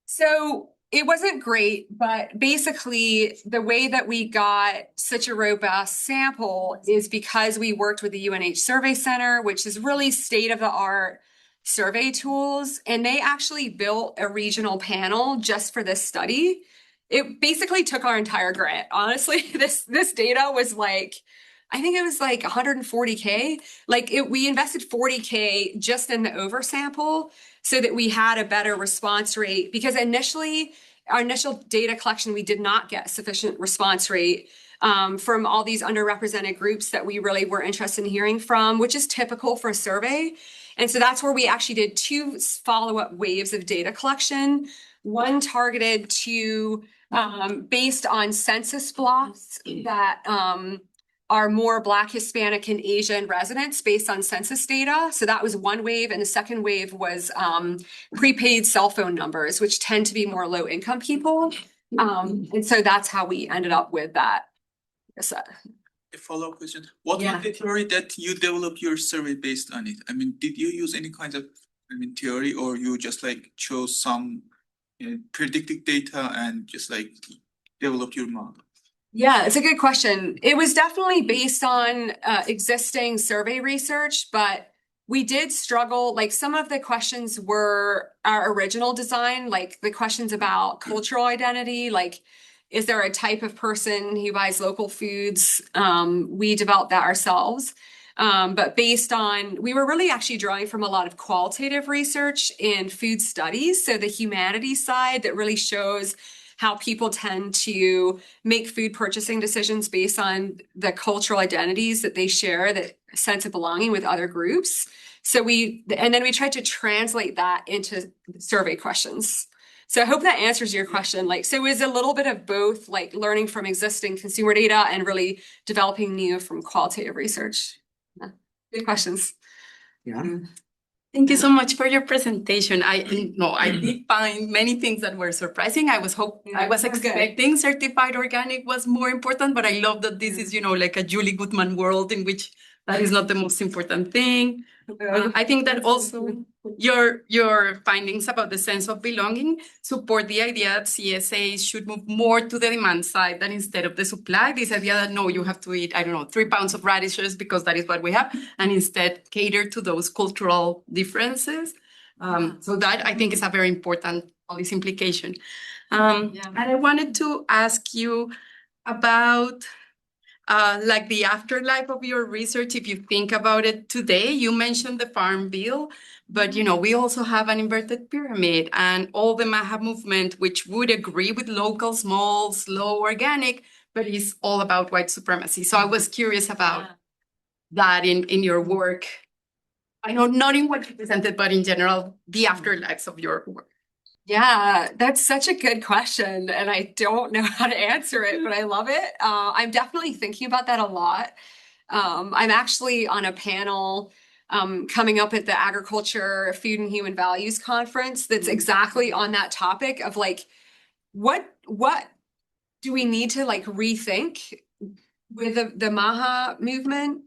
So it wasn't great, but basically the way that we got such a robust sample is because we worked with the UNH Survey Center, which is really state-of-the-art survey tools, and they actually built a regional panel just for this study. It basically took our entire grant. Honestly, this data was I think it was like 140K. Like we invested 40K just in the oversample so that we had a better response rate because initially our initial data collection, we did not get sufficient response rate from all these underrepresented groups that we really were interested in hearing from, which is typical for a survey. And so that's where we actually did 2 follow-up waves of data collection. One targeted to based on census blocks that are more Black, Hispanic, and Asian residents based on census data. So that was one wave. And the second wave was prepaid cell phone numbers, which tend to be more low-income people. And so that's how we ended up with that. A follow-up question. What Yeah. was the theory that you developed your survey based on it? I mean, did you use any kind of, theory, or you just like chose some predictive data and just like developed your model? Yeah, it's a good question. It was definitely based on existing survey research, but we did struggle. Like some of the questions were our original design, like the questions about cultural identity, like is there a type of person who buys local foods? We developed that ourselves. But based on, we were really actually drawing from a lot of qualitative research in food studies. So the humanities side that really shows how people tend to make food purchasing decisions based on the cultural identities that they share, that sense of belonging with other groups. So and then we tried to translate that into survey questions. So I hope that answers your question. Like, so it was a little bit of both, like learning from existing consumer data and really developing new from qualitative research. Yeah. Good questions. Yeah. Thank you so much for your presentation. I did find many things that were surprising. I was That's good. expecting certified organic was more important, but I love that this is, like a Julie Goodman world in which that is not the most important thing. I think that also your findings about the sense of belonging support the idea that CSAs should move more to the demand side than instead of the supply. This idea that no, you have to eat, 3 pounds of radishes because that is what we have, and instead cater to those cultural differences. So that I think is a very important policy implication. And I wanted to ask you about like the afterlife of your research, if you think about it today. You mentioned the Farm Bill, but we also have an inverted pyramid and all the MAHA movement, which would agree with local, small, slow, organic, but is all about white supremacy. So I was curious about that in your work. I know not in what you presented, but in general, the afterlives of your work. Yeah, that's such a good question. And I don't know how to answer it, but I love it. I'm definitely thinking about that a lot. I'm actually on a panel coming up at the Agriculture, Food and Human Values Conference that's exactly on that topic of like, what do we need to like rethink with the MAHA movement?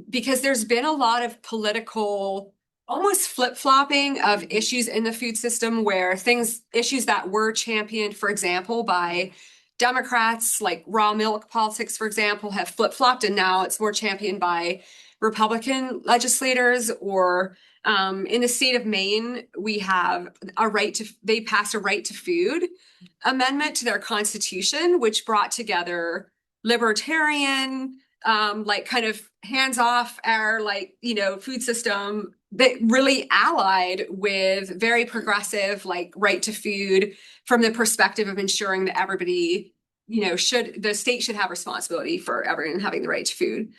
Because there's been a lot of political almost flip-flopping of issues in the food system where issues that were championed, for example, by Democrats, like raw milk politics, for example, have flip-flopped and now it's more championed by Republican legislators. Or in the state of Maine, we have they passed a right to food amendment to their constitution, which brought together libertarian, like kind of hands off our food system that really allied with very progressive, like right to food from the perspective of ensuring that everybody, the state should have responsibility for everyone having the right to food.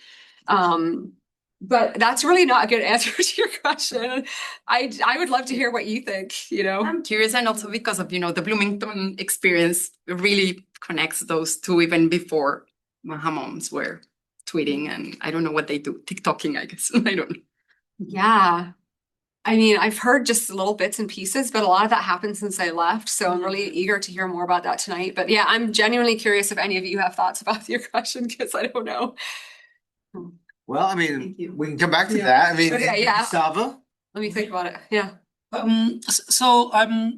But that's really not a good answer to your question. I would love to hear what you think, I'm curious, and also because of, the Bloomington experience really connects those two even before MAHA moms were tweeting, and I don't know what they do, TikToking, I guess. I don't know. Yeah. I mean, I've heard just little bits and pieces, but a lot of that happened since I left. So I'm really eager to hear more about that tonight. But yeah, I'm genuinely curious if any of you have thoughts about your question, because I don't know. Well, I mean, Thank you. we can come back to that. I mean, Okay, yeah. Sava? Let me think about it. Yeah. So a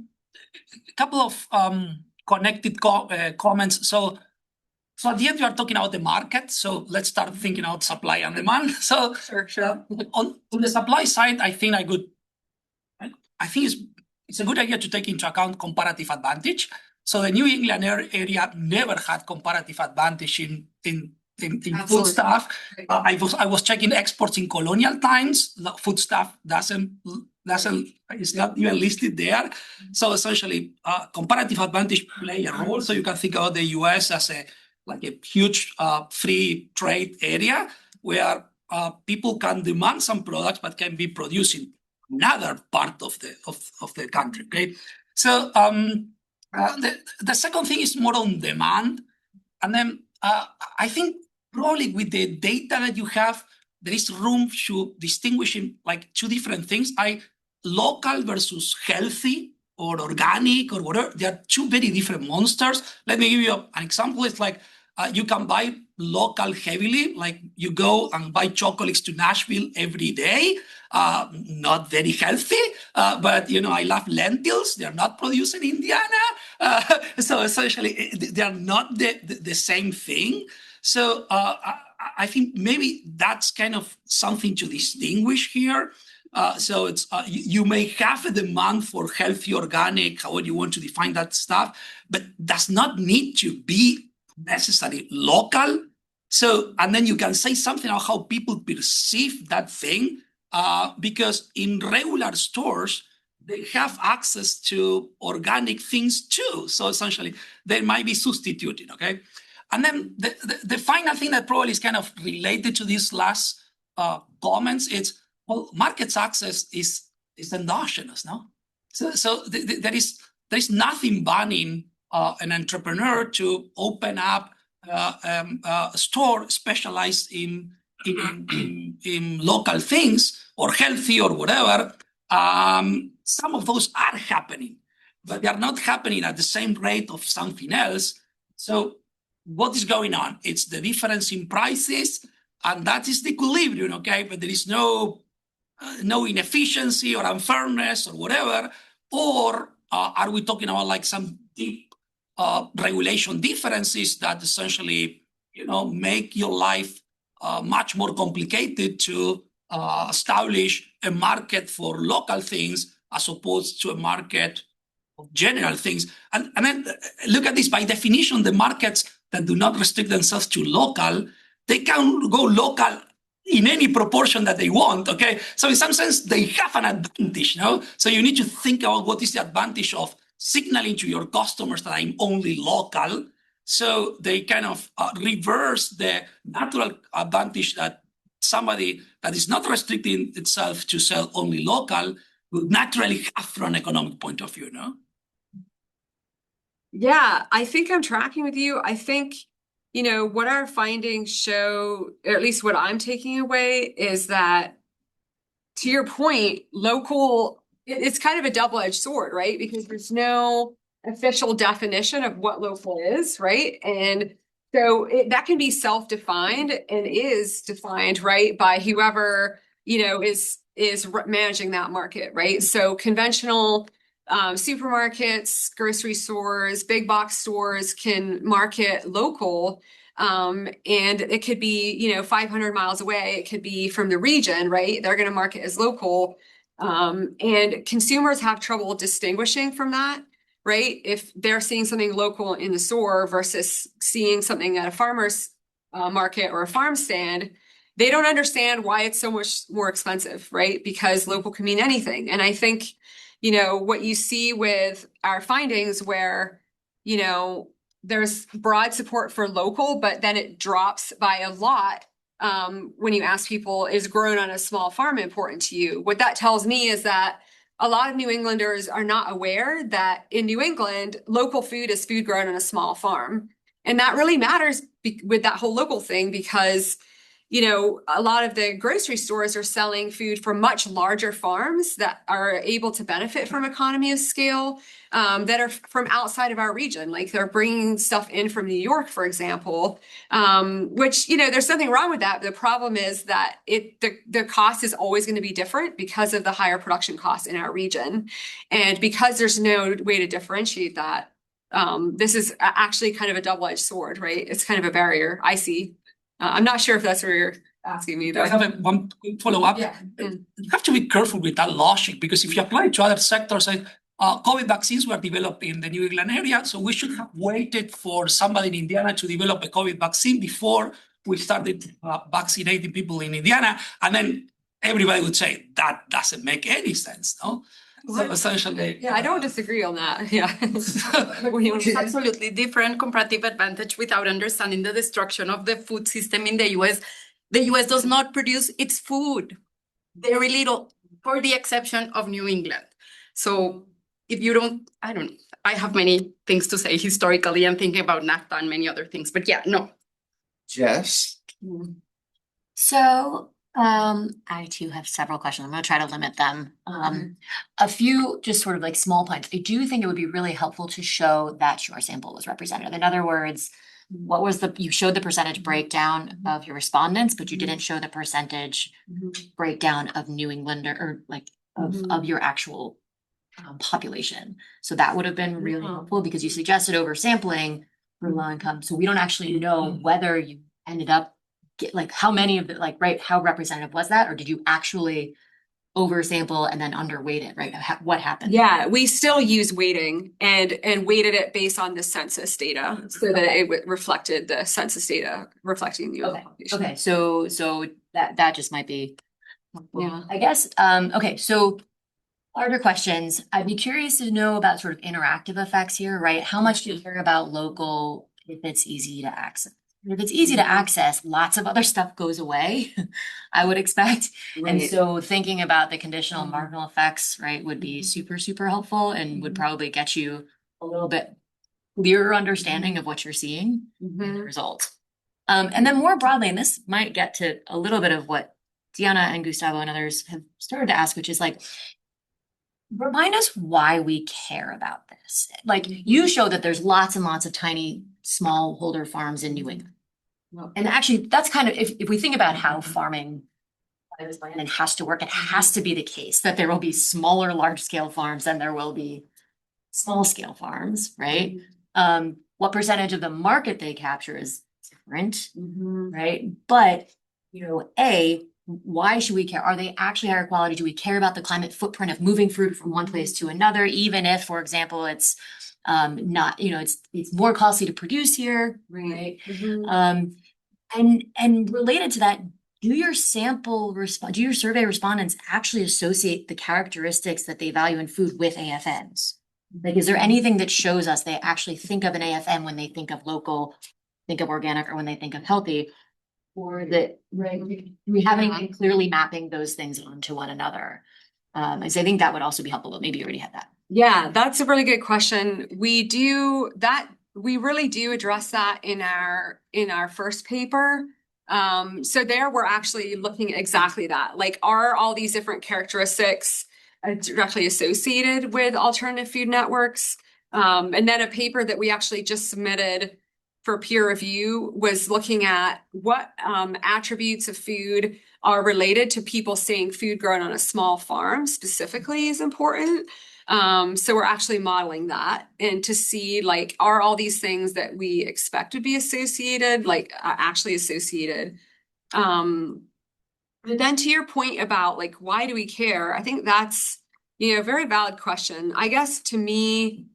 couple of connected comments. So at the end, you are talking about the market. So let's start thinking about supply and demand. So Sure. on the supply side, I think it's a good idea to take into account comparative advantage. So the New England area never had comparative advantage in in Absolutely. food stuff. I was checking exports in colonial times. Food stuff is not even listed there. So essentially, comparative advantage play a role. So you can think about the US as a huge free trade area where people can demand some products but can be produced in another part of the country. Okay, so the second thing is more on demand, and then I think probably with the data that you have, there is room to distinguish in two different things. Local versus healthy or organic or whatever. They are two very different monsters. Let me give you an example. It's like you can buy local heavily, like you go and buy chocolates to Nashville every day. Not very healthy, but I love lentils. They are not produced in Indiana. So essentially, they are not the same thing. So I think maybe that's kind of something to distinguish here. So it's you may have a demand for healthy, organic, however you want to define that stuff, but does not need to be necessarily local. So, and then you can say something about how people perceive that thing, because in regular stores, they have access to organic things too. So essentially, they might be substituted, okay? And then the final thing that probably is kind of related to these last comments is, well, markets access is endogenous, no? So there is nothing banning an entrepreneur to open up a store specialized in local things or healthy or whatever. Some of those are happening, but they are not happening at the same rate of something else. So what is going on? It's the difference in prices, and that is the equilibrium, okay? But there is no inefficiency or unfairness or whatever. Or are we talking about some deep regulation differences that essentially, make your life much more complicated to establish a market for local things as opposed to a market of general things? And then look at this. By definition, the markets that do not restrict themselves to local, they can go local in any proportion that they want, okay? So in some sense, they have an advantage, no? So you need to think about what is the advantage of signaling to your customers that I'm only local. So they kind of reverse the natural advantage that somebody that is not restricting itself to sell only local would naturally have from an economic point of view, no? Yeah, I think I'm tracking with you. I think, what our findings show, or at least what I'm taking away, is that, to your point, local, it's kind of a double-edged sword, right? Because there's no official definition of what local is, right? And so that can be self-defined and is defined, right, by whoever, is managing that market, right? So conventional supermarkets, grocery stores, big box stores can market local. And it could be, 500 miles away. It could be from the region, right? They're going to market as local. And consumers have trouble distinguishing from that, right? If they're seeing something local in the store versus seeing something at a farmer's market or a farm stand, they don't understand why it's so much more expensive, right? Because local can mean anything. And I think, what you see with our findings where, there's broad support for local, but then it drops by a lot when you ask people, is grown on a small farm important to you? What that tells me is that a lot of New Englanders are not aware that in New England, local food is food grown on a small farm. And that really matters with that whole local thing because, a lot of the grocery stores are selling food from much larger farms that are able to benefit from economy of scale, that are from outside of our region. Like they're bringing stuff in from New York, for example, which, there's nothing wrong with that. The problem is that the cost is always going to be different because of the higher production costs in our region. And because there's no way to differentiate that, this is actually kind of a double-edged sword, right? It's kind of a barrier, I see. I'm not sure if that's where you're asking me. Though. I have one quick follow-up. Yeah. You have to be careful with that logic because if you apply it to other sectors, COVID vaccines were developed in the New England area, so we should have waited for somebody in Indiana to develop a COVID vaccine before we started vaccinating people in Indiana, and then everybody would say that doesn't make any sense, no? So essentially, Yeah, I don't disagree on that. Yeah. What do you want to say? Absolutely different comparative advantage without understanding the destruction of the food system in the US. The US does not produce its food, very little, for the exception of New England. So if you don't, I have many things to say historically and thinking about NAFTA and many other things, but yeah, no. Jess? So, I too have several questions. I'm gonna try to limit them. A few just sort of like small points. I do think it would be really helpful to show that your sample was representative. In other words, what was you showed the percentage breakdown of your respondents, but you didn't show the percentage breakdown of New Englander or like of your actual population. So that would have been really helpful because you suggested oversampling for low income. So we don't actually know whether you ended up like how many of the right, how representative was that, or did you actually oversample and then underweight it, right? What happened? Yeah, we still use weighting and weighted it based on the census data so that it reflected the census data reflecting the population. Okay, so that just might be, Yeah. I guess. Okay, so larger questions. I'd be curious to know about sort of interactive effects here, right? How much do you hear about local if it's easy to access? If it's easy to access, lots of other stuff goes away, I would expect. And so thinking about the conditional marginal effects, right, would be super, super helpful and would probably get you a little bit clearer understanding of what you're seeing in the result. And then more broadly, and this might get to a little bit of what Diana and Gustavo and others have started to ask, which is like, remind us why we care about this. Like you show that there's lots and lots of tiny smallholder farms in New England. And actually, that's kind of, if we think about how farming and has to work, it has to be the case that there will be smaller, large scale farms than there will be small scale farms, right? What percentage of the market they capture is different, right? But, why should we care? Are they actually higher quality? Do we care about the climate footprint of moving fruit from one place to another, even if, for example, it's not, it's more costly to produce here, right? And related to that, do your survey respondents actually associate the characteristics that they value in food with AFNs? Like, is there anything that shows us they actually think of an AFN when they think of local, think of organic, or when they think of healthy? Or that, right, we haven't clearly mapping those things onto one another. So I think that would also be helpful, but maybe you already had that. Yeah, that's a really good question. We really do address that in our first paper. So there we're actually looking at exactly that. Like, are all these different characteristics directly associated with alternative food networks? And then a paper that we actually just submitted for peer review was looking at what attributes of food are related to people saying food grown on a small farm specifically is important. So we're actually modeling that and to see, like, are all these things that we expect to be associated, like actually associated? But then to your point about like, why do we care? I think that's, a very valid question. I guess to me,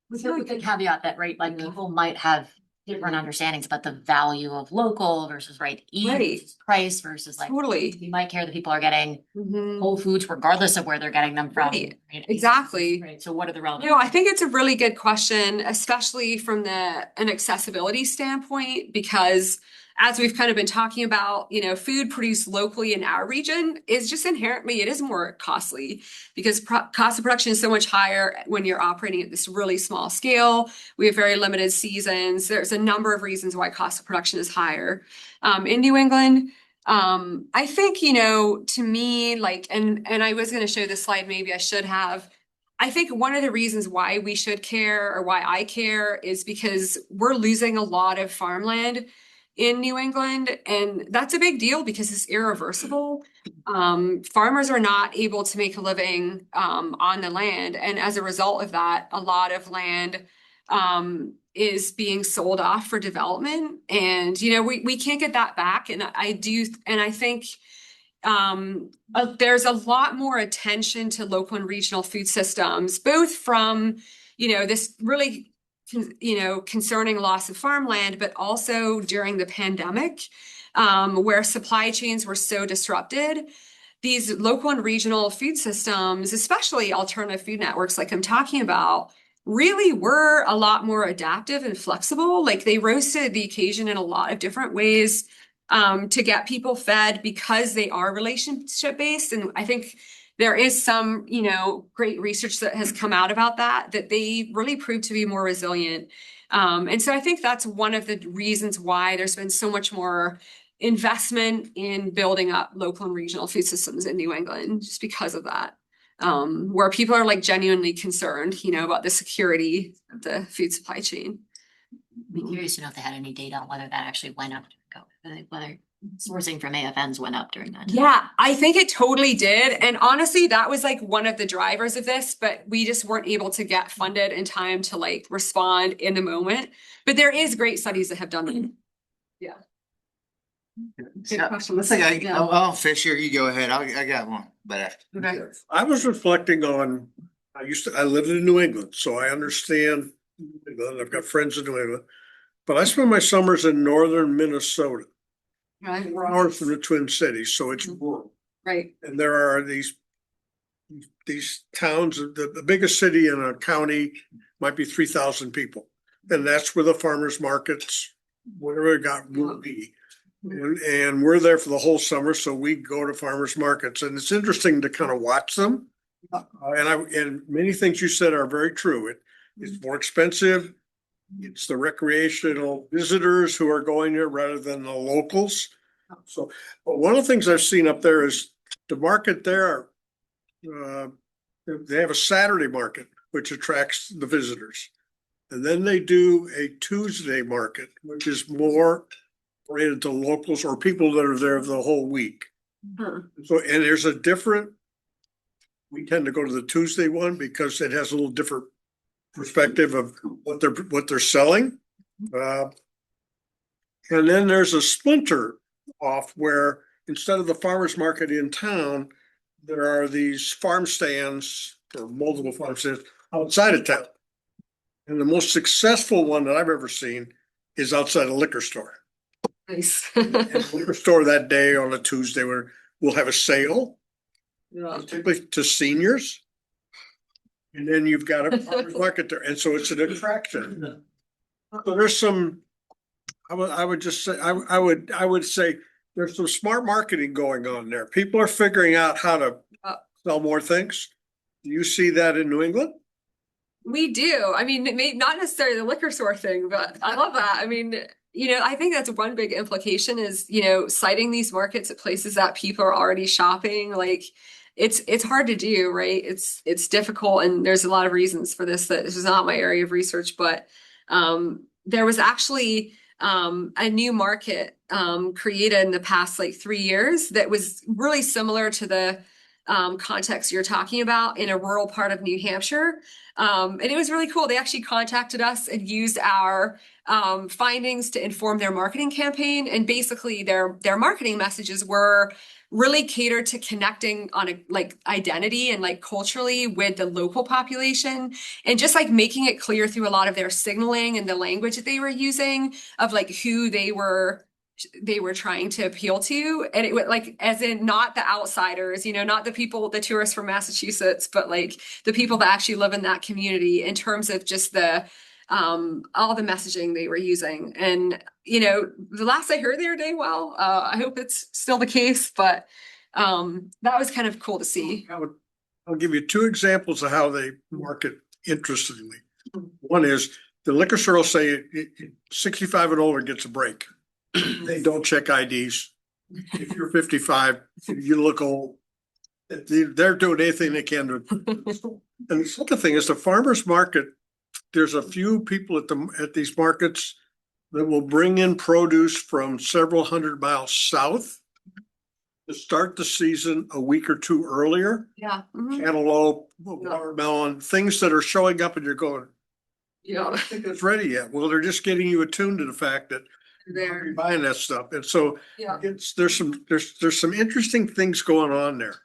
with the caveat that, right, like people might have different understandings about the value of local versus versus price versus like totally. You might care that people are getting whole foods regardless of where they're getting them from. Right. Exactly. Right. So what are the relevant? I think it's a really good question, especially from an accessibility standpoint, because as we've kind of been talking about, food produced locally in our region is just inherently, it is more costly because cost of production is so much higher when you're operating at this really small scale. We have very limited seasons. There's a number of reasons why cost of production is higher. In New England, I think, to me, like, and I was going to show this slide, maybe I should have. I think one of the reasons why we should care, or why I care, is because we're losing a lot of farmland in New England, and that's a big deal because it's irreversible. Farmers are not able to make a living on the land, and as a result of that, a lot of land is being sold off for development, and we can't get that back. And I think there's a lot more attention to local and regional food systems, both from this really concerning loss of farmland, but also during the pandemic. where supply chains were so disrupted, these local and regional food systems, especially alternative food networks like I'm talking about, really were a lot more adaptive and flexible. Like they rose to the occasion in a lot of different ways to get people fed because they are relationship based. And I think there is some, great research that has come out about that they really proved to be more resilient. And so I think that's one of the reasons why there's been so much more investment in building up local and regional food systems in New England, just because of that. Where people are like genuinely concerned, about the security of the food supply chain. I'd be curious to know if they had any data on whether that actually went up, like whether sourcing from AFNs went up during that time. Yeah, I think it totally did. And honestly, that was like one of the drivers of this, but we just weren't able to get funded in time to like respond in the moment. But there is great studies that have done that. Yeah. Good question. Looks like Fisher, you go ahead. I got one, but Okay. I was reflecting on, I lived in New England, so I understand New England. I've got friends in New England. But I spent my summers in northern Minnesota, Right. 4 hours from the Twin Cities, so it's rural. Right. And there are these towns, the biggest city in a county might be 3,000 people. And that's where the farmers markets, whatever it got, will be. And we're there for the whole summer, so we go to farmers markets, and it's interesting to kind of watch them. And many things you said are very true. It's more expensive. It's the recreational visitors who are going there rather than the locals. So, but one of the things I've seen up there is the market there. They have a Saturday market, which attracts the visitors. And then they do a Tuesday market, which is more related to locals or people that are there the whole week. So, and there's a different, we tend to go to the Tuesday one because it has a little different perspective of what they're selling. And then there's a splinter off where instead of the farmers market in town, there are these farm stands or multiple farm stands outside of town. And the most successful one that I've ever seen is outside a liquor store. Nice. And the liquor store that day on a Tuesday where we'll have a sale, typically to seniors. And then you've got a farmer's market there. And so it's an attraction. So there's some, I would just say, I would say there's some smart marketing going on there. People are figuring out how to sell more things. Do you see that in New England? We do. I mean, not necessarily the liquor store thing, but I love that. I mean, I think that's one big implication is, citing these markets at places that people are already shopping. Like it's hard to do, right? It's difficult. And there's a lot of reasons for this, that this is not my area of research, but there was actually a new market created in the past like 3 years that was really similar to the context you're talking about in a rural part of New Hampshire. And it was really cool. They actually contacted us and used our findings to inform their marketing campaign. And basically their marketing messages were really catered to connecting on a like identity and like culturally with the local population, and just like making it clear through a lot of their signaling and the language that they were using of like who they were trying to appeal to. And it would like, as in not the outsiders, not the people, the tourists from Massachusetts, but like the people that actually live in that community in terms of just the all the messaging they were using. And, the last I heard, they were doing well. I hope it's still the case, but that was kind of cool to see. I'll give you 2 examples of how they market interestingly. One is the liquor store will say 65 and older gets a break. They don't check IDs. If you're 55, you look old. They're doing anything they can to. And the second thing is the farmer's market. There's a few people at these markets that will bring in produce from several hundred miles south to start the season a week or 2 earlier. Yeah. Mhm. Cantaloupe, watermelon, things that are showing up and you're going, Yeah. I don't think it's ready yet. Well, they're just getting you attuned to the fact that you're buying that stuff. And so Yeah. there's some interesting things going on there.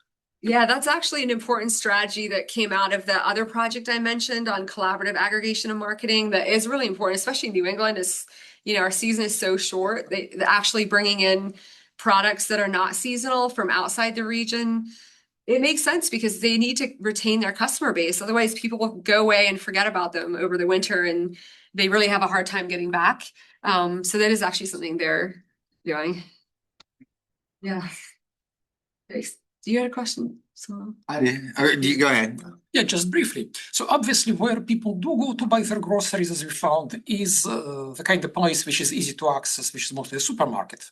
Yeah, that's actually an important strategy that came out of the other project I mentioned on collaborative aggregation and marketing that is really important, especially in New England, is our season is so short, they're actually bringing in products that are not seasonal from outside the region. It makes sense because they need to retain their customer base. Otherwise, people will go away and forget about them over the winter, and they really have a hard time getting back. So that is actually something they're doing. Yeah. Thanks. Do you have a question? So Or do you go ahead? Yeah, just briefly. So obviously where people do go to buy their groceries, as we found, is the kind of place which is easy to access, which is mostly a supermarket.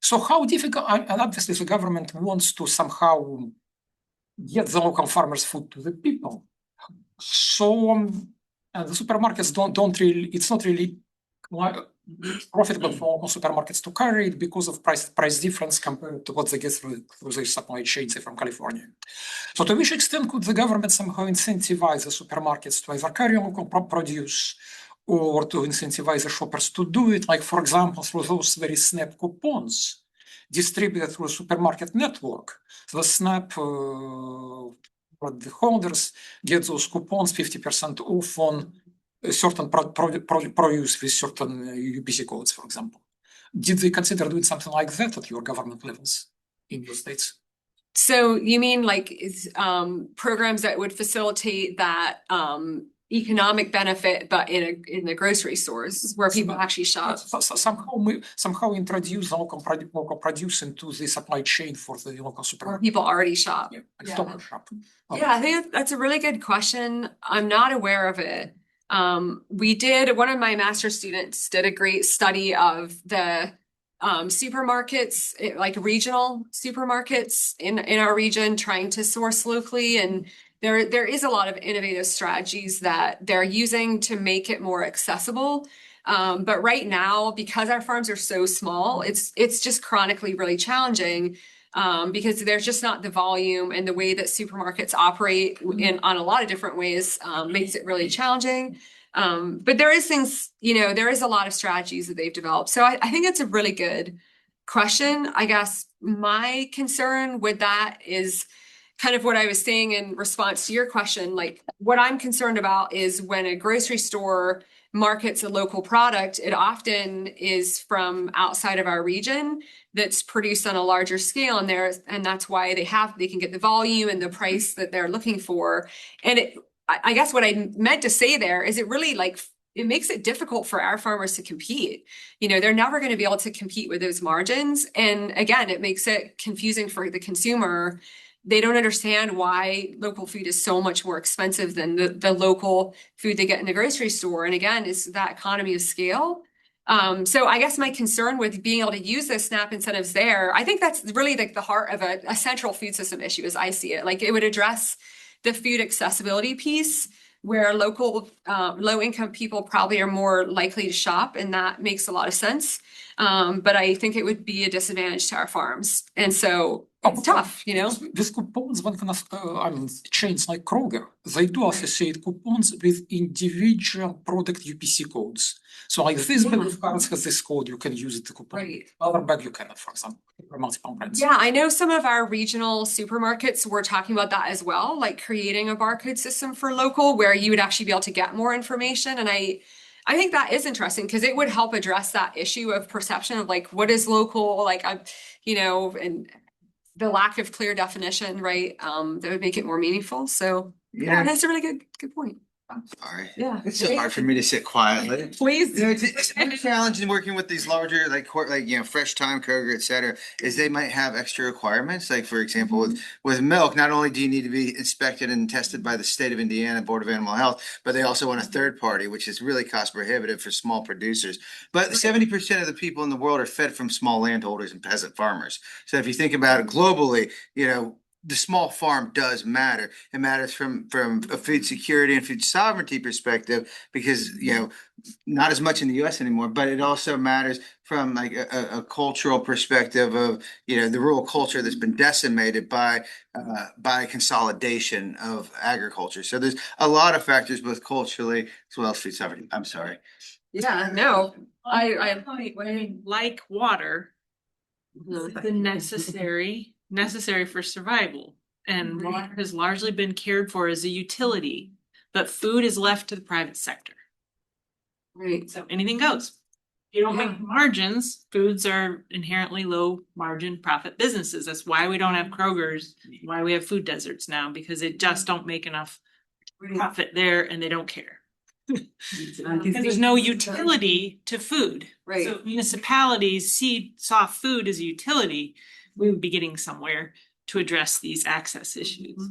So how difficult, and obviously the government wants to somehow get the local farmers' food to the people. So and the supermarkets don't really, it's not really profitable for local supermarkets to carry it because of price difference compared to what they get through their supply chain, say from California. So to which extent could the government somehow incentivize the supermarkets to either carry local produce or to incentivize the shoppers to do it, like for example, through those very SNAP coupons distributed through a supermarket network. So the SNAP the holders get those coupons 50% off on a certain produce with certain UPC codes, for example. Did they consider doing something like that at your government levels in your states? So you mean like programs that would facilitate that economic benefit, but in the grocery stores where people actually shop? Somehow introduce local produce into the supply chain for the local Where supermarket. people already shop. Yeah. Shop. Yeah, I think that's a really good question. I'm not aware of it. One of my master's students did a great study of the supermarkets, like regional supermarkets in our region, trying to source locally. And there is a lot of innovative strategies that they're using to make it more accessible. But right now, because our farms are so small, it's just chronically really challenging. Because there's just not the volume, and the way that supermarkets operate on a lot of different ways makes it really challenging. But there is there is a lot of strategies that they've developed. So I think it's a really good question. I guess my concern with that is kind of what I was saying in response to your question. Like, what I'm concerned about is when a grocery store markets a local product, it often is from outside of our region that's produced on a larger scale, and that's why they can get the volume and the price that they're looking for. And I guess what I meant to say there is it really it makes it difficult for our farmers to compete. They're never going to be able to compete with those margins. And again, it makes it confusing for the consumer. They don't understand why local food is so much more expensive than the local food they get in the grocery store. And again, it's that economy of scale. So I guess my concern with being able to use those SNAP incentives there, I think that's really like the heart of a central food system issue as I see it. Like, it would address the food accessibility piece, where local low-income people probably are more likely to shop, and that makes a lot of sense. But I think it would be a disadvantage to our farms. And so it's tough, These coupons, one kind of chains like Kroger, they do associate coupons with individual product UPC codes. So like this bag of carrots has this code, you can use it to coupon. Right. Other bag you cannot, for example, for multiple brands. Yeah, I know some of our regional supermarkets were talking about that as well, like creating a barcode system for local where you would actually be able to get more information. And I think that is interesting because it would help address that issue of perception of like, what is local, and the lack of clear definition, right? That would make it more meaningful. So yeah, that's a really good point. I'm sorry. Yeah. It's so hard for me to sit quietly. Please. It's a challenge in working with these larger, Fresh Time, Kroger, et cetera, is they might have extra requirements. Like, for example, with milk, not only do you need to be inspected and tested by the state of Indiana Board of Animal Health, but they also want a third party, which is really cost prohibitive for small producers. But 70% of the people in the world are fed from small landholders and peasant farmers. So if you think about it globally, the small farm does matter. It matters from a food security and food sovereignty perspective, because not as much in the U.S. anymore, but it also matters from like a cultural perspective of the rural culture that's been decimated by consolidation of agriculture. So there's a lot of factors, both culturally as well as food sovereignty. I'm sorry. Yeah, no, I like water, Mhm. the necessary for survival. And water has largely been cared for as a utility, but food is left to the private sector. Right. So anything goes. You don't Yeah. make margins. Foods are inherently low margin profit businesses. That's why we don't have Kroger's, why we have food deserts now, because they just don't make enough profit there and they don't care. And there's no utility to food. Right. So if municipalities saw food as a utility, we would be getting somewhere to address these access issues.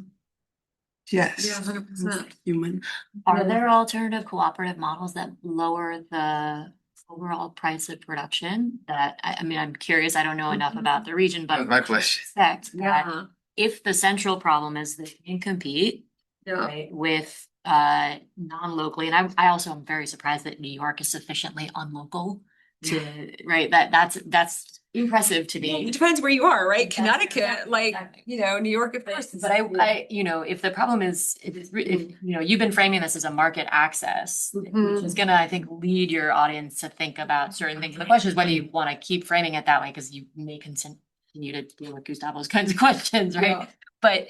Yes. 100%. Human. Are there alternative cooperative models that lower the overall price of production? That, I mean, I'm curious, I don't know enough about the region, That was but my question. expect that Yeah. if the central problem is that you can compete, Yeah. right, with non-locally, and I also am very surprised that New York is sufficiently unlocal to, right, that's impressive to me. It depends where you are, right? Exactly. Connecticut, like, Exactly. you know, New York, of course. But I, you know, if the problem is, if, you know, you've been framing this as a market access, which is gonna, I think, lead your audience to think about certain things. The question is whether you want to keep framing it that way, because you may continue to deal with Gustavo's kinds of questions, right? Yeah. But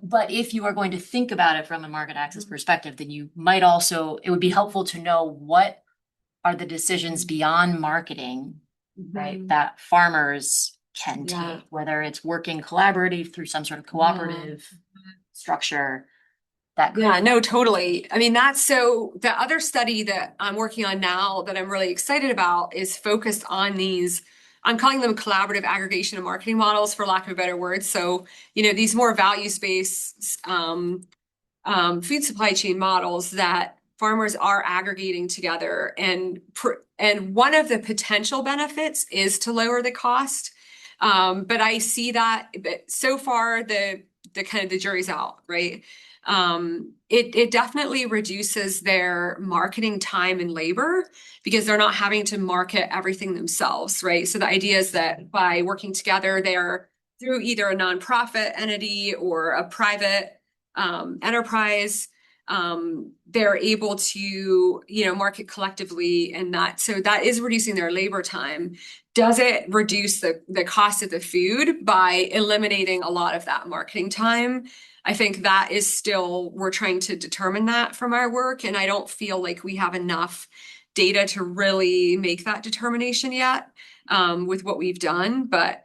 but if you are going to think about it from a market access perspective, then you might also, it would be helpful to know what are the decisions beyond marketing, right, that farmers can Yeah. take, whether it's working collaborative through some sort of cooperative structure. That could- Yeah, no, totally. I mean, that's so the other study that I'm working on now that I'm really excited about is focused on these, I'm calling them collaborative aggregation and marketing models, for lack of a better word. So, you know, these more values-based food supply chain models that farmers are aggregating together. And one of the potential benefits is to lower the cost. But I see that, but so far the kind of the jury's out, right? It definitely reduces their marketing time and labor because they're not having to market everything themselves, right? So the idea is that by working together, they're through either a nonprofit entity or a private enterprise, they're able to, you know, market collectively, and so that is reducing their labor time. Does it reduce the cost of the food by eliminating a lot of that marketing time? I think that is still, we're trying to determine that from our work, and I don't feel like we have enough data to really make that determination yet with what we've done. But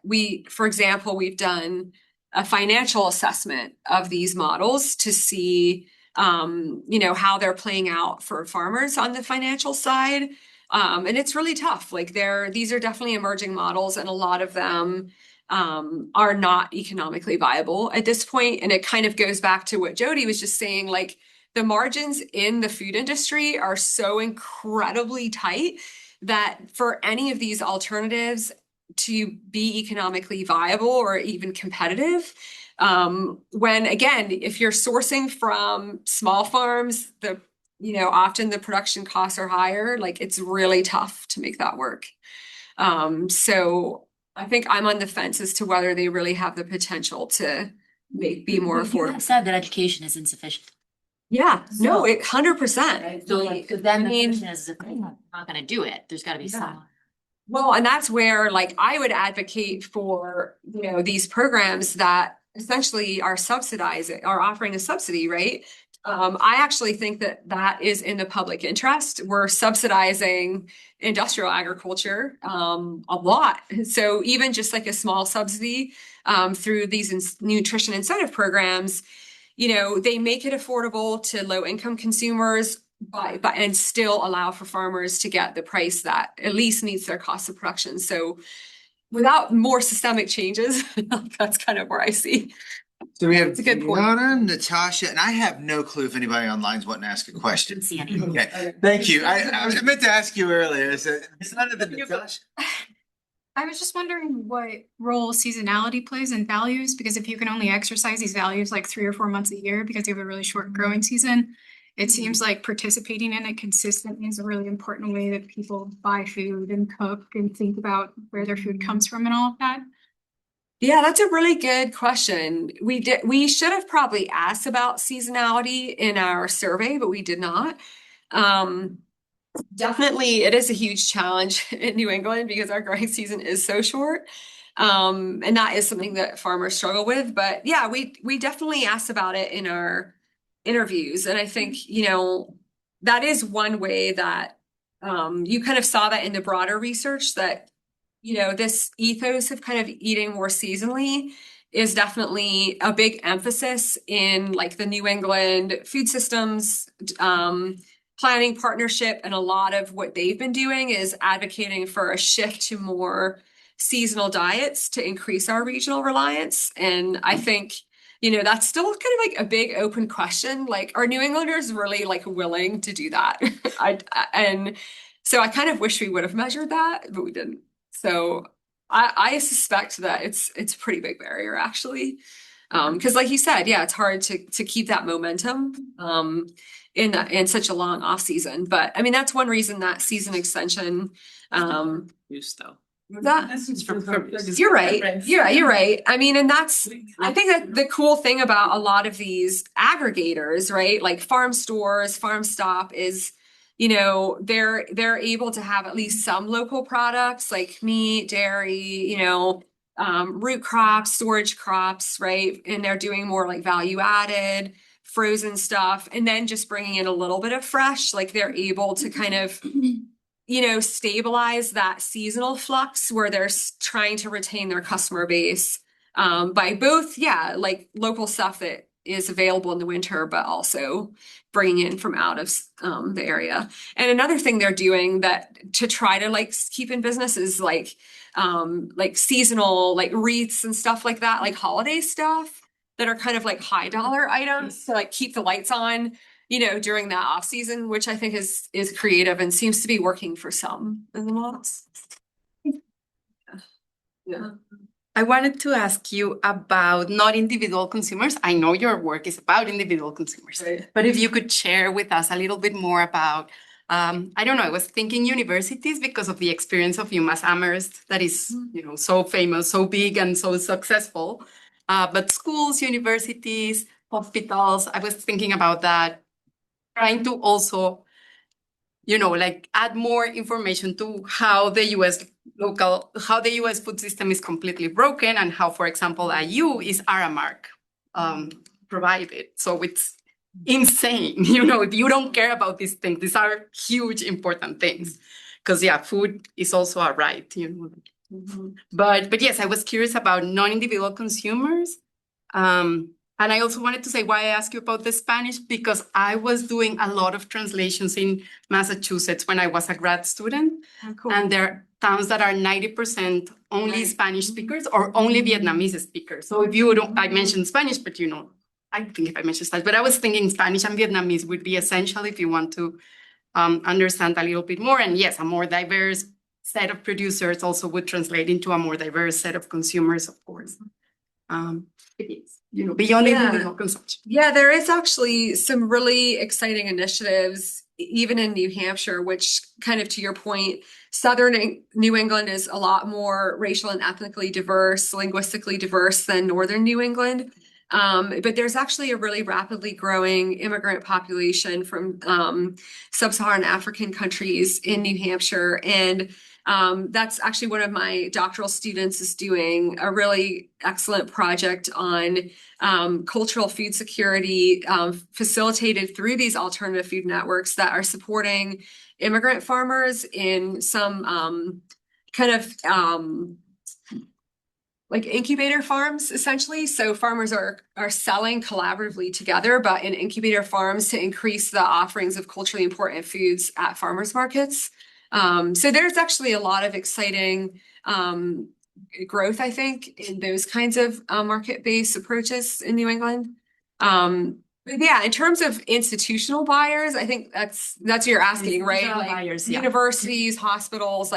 for example, we've done a financial assessment of these models to see, you know, how they're playing out for farmers on the financial side. And it's really tough. Like these are definitely emerging models, and a lot of them are not economically viable at this point. And it kind of goes back to what Jody was just saying, like the margins in the food industry are so incredibly tight that for any of these alternatives to be economically viable or even competitive, when again, if you're sourcing from small farms, often the production costs are higher, like it's really tough to make that work. So I think I'm on the fence as to whether they really have the potential to be more You affordable. have said that education is insufficient. Yeah, no, So- 100%. Right? So like, then the I mean- question is, if they're not gonna do it, there's gotta be Yeah. some. Well, and that's where like I would advocate for, you know, these programs that essentially are offering a subsidy, right? I actually think that is in the public interest. We're subsidizing industrial agriculture a lot. So even just like a small subsidy through these nutrition incentive programs, you know, they make it affordable to low income consumers, but and still allow for farmers to get the price that at least meets their cost of production. So without more systemic changes, that's kind of where I see. So we have It's a good point. Diana, Natasha, and I have no clue if anybody online is wanting to ask a question. Didn't see any. Okay, thank you. I meant to ask you earlier. Is it none of the Natasha? I was just wondering what role seasonality plays in values, because if you can only exercise these values like 3 or 4 months a year because you have a really short growing season, it seems like participating in it consistently is a really important way that people buy food and cook and think about where their food comes from and all of that. Yeah, that's a really good question. We should have probably asked about seasonality in our survey, but we did not. Definitely, it is a huge challenge in New England because our growing season is so short. And that is something that farmers struggle with. But yeah, we definitely asked about it in our interviews. And I think, you know, that is one way that you kind of saw that in the broader research that, this ethos of kind of eating more seasonally is definitely a big emphasis in like the New England food systems, planning partnership. And a lot of what they've been doing is advocating for a shift to more seasonal diets to increase our regional reliance. And I think, that's still kind of like a big open question. Like, are New Englanders really like willing to do that? And so I kind of wish we would have measured that, but we didn't. So I suspect that it's a pretty big barrier actually. Because like you said, yeah, it's hard to keep that momentum in such a long off season. But I mean, that's one reason that season extension Use though. You're right. Yeah, you're right. I mean, and I think that the cool thing about a lot of these aggregators, right? Like farm stores, Farm Stop is, they're able to have at least some local products like meat, dairy, root crops, storage crops, right? And they're doing more like value added, frozen stuff, and then just bringing in a little bit of fresh, like they're able to kind of stabilize that seasonal flux where they're trying to retain their customer base by both, like local stuff that is available in the winter, but also bringing in from out of the area. And another thing they're doing that to try to like keep in business is like seasonal like wreaths and stuff like that, like holiday stuff that are kind of like high dollar items to like keep the lights on during that off season, which I think is creative and seems to be working for some in the models. Yeah. I wanted to ask you about not individual consumers. I know your work is about individual consumers, Right. but if you could share with us a little bit more about, I don't know, I was thinking universities because of the experience of UMass Amherst that is, so famous, so big and so successful. But schools, universities, hospitals, I was thinking about that. Trying to also, like add more information to how the US food system is completely broken and how, for example, IU is Aramark provided. So it's insane, if you don't care about these things, these are huge, important things. Because food is also a right, But yes, I was curious about non-individual consumers. And I also wanted to say why I asked you about the Spanish, because I was doing a lot of translations in Massachusetts when I was a grad student. Oh, cool. And there are towns that are 90% only Right. Spanish speakers or only Vietnamese speakers. So if you don't, I mentioned Spanish, but I think if I mentioned Spanish, but I was thinking Spanish and Vietnamese would be essential if you want to understand a little bit more. And yes, a more diverse set of producers also would translate into a more diverse set of consumers, of course. Beyond individual consumption. Yeah, there is actually some really exciting initiatives, even in New Hampshire, which kind of to your point, Southern New England is a lot more racial and ethnically diverse, linguistically diverse than Northern New England. But there's actually a really rapidly growing immigrant population from sub-Saharan African countries in New Hampshire. And that's actually one of my doctoral students is doing a really excellent project on cultural food security facilitated through these alternative food networks that are supporting immigrant farmers in some kind of like incubator farms, essentially. So farmers are selling collaboratively together, but in incubator farms to increase the offerings of culturally important foods at farmers markets. So there's actually a lot of exciting growth, I think, in those kinds of market-based approaches in New England. But yeah, in terms of institutional buyers, I think that's what you're asking, right? Institutional Like buyers, yeah. universities, hospitals,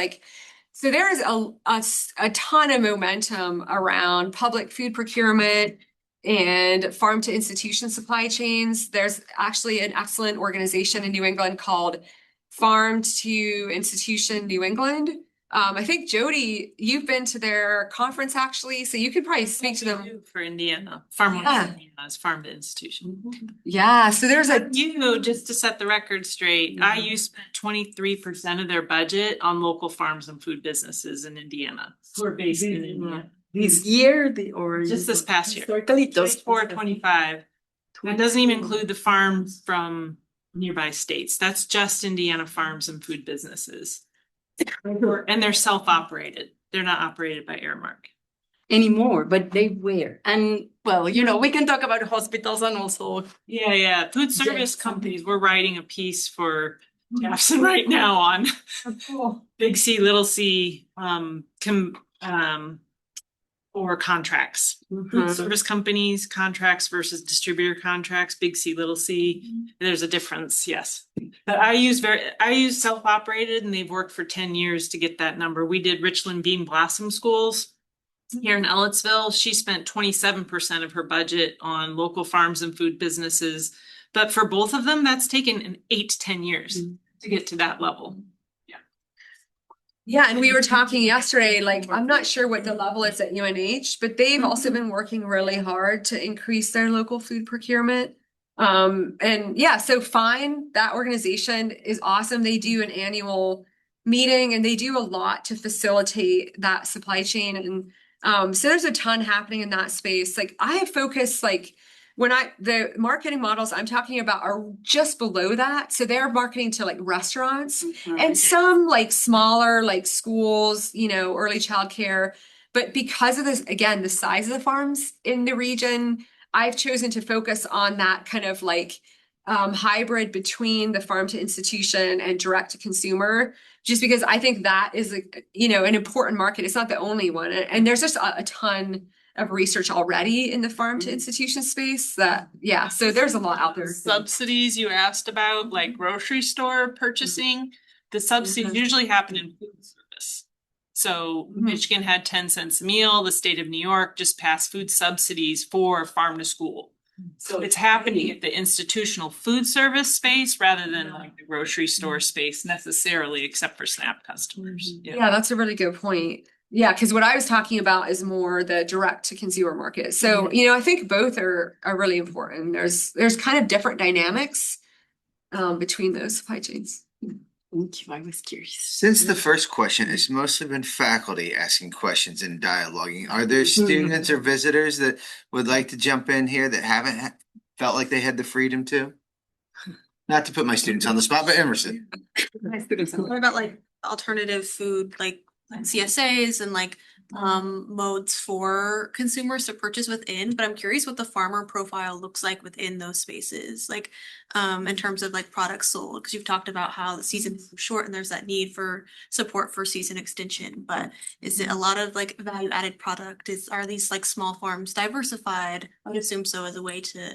so there is a ton of momentum around public food procurement and farm to institution supply chains. There's actually an excellent organization in New England called Farm to Institution New England. I think Jody, you've been to their conference actually, so you could probably speak to them. For Indiana, Farm Yeah. Indiana is Farm to Institution. Yeah, so there's Just to set the record straight, IU spent 23% of their budget on local farms and food businesses in Indiana. Who are based in Indiana. This year, or Just this past year. historically, just 24, 25. It doesn't even include the farms from nearby states. That's just Indiana farms and food businesses. And they're self-operated. They're not operated by Airmark. Anymore, but they were. And well, you know, we can talk about hospitals and also Yeah. Food service companies, we're writing a piece for Jackson right now on Big C, Little C, or contracts. Food service companies, contracts versus distributor contracts, Big C, Little C. There's a difference, yes. But I use self-operated, and they've worked for 10 years to get that number. We did Richland Bean Blossom Schools here in Ellettsville. She spent 27% of her budget on local farms and food businesses. But for both of them, that's taken 8 to 10 years to get to that level. Yeah, and we were talking yesterday, like, I'm not sure what the level is at UNH, but they've also been working really hard to increase their local food procurement. And yeah, so FINE, that organization is awesome. They do an annual meeting and they do a lot to facilitate that supply chain. And so there's a ton happening in that space. Like I have focused like the marketing models I'm talking about are just below that. So they're marketing to like restaurants and some like smaller like schools, you know, early childcare. But because of this, again, the size of the farms in the region, I've chosen to focus on that kind of like hybrid between the farm to institution and direct to consumer, just because I think that is, an important market. It's not the only one. And there's just a ton of research already in the farm to institution space so there's a lot out there. Subsidies you asked about, like grocery store purchasing, the subsidies usually happen in food service. So Michigan had 10 cents a meal. The state of New York just passed food subsidies for farm to school. So it's happening at the institutional food service space rather than like the grocery store space necessarily, except for SNAP customers. Yeah, that's a really good point. Yeah, because what I was talking about is more the direct to consumer market. So, I think both are really important. There's kind of different dynamics between those supply chains. thank you. I was curious. Since the first question, it's mostly been faculty asking questions and dialoguing. Are there students or visitors that would like to jump in here that haven't felt like they had the freedom to? Not to put my students on the spot, but Emerson. What about like alternative food, like CSAs and like modes for consumers to purchase within? But I'm curious what the farmer profile looks like within those spaces, like in terms of like products sold, because you've talked about how the season is short and there's that need for support for season extension. But is it a lot of like value added product? Are these like small farms diversified? I would assume so, as a way to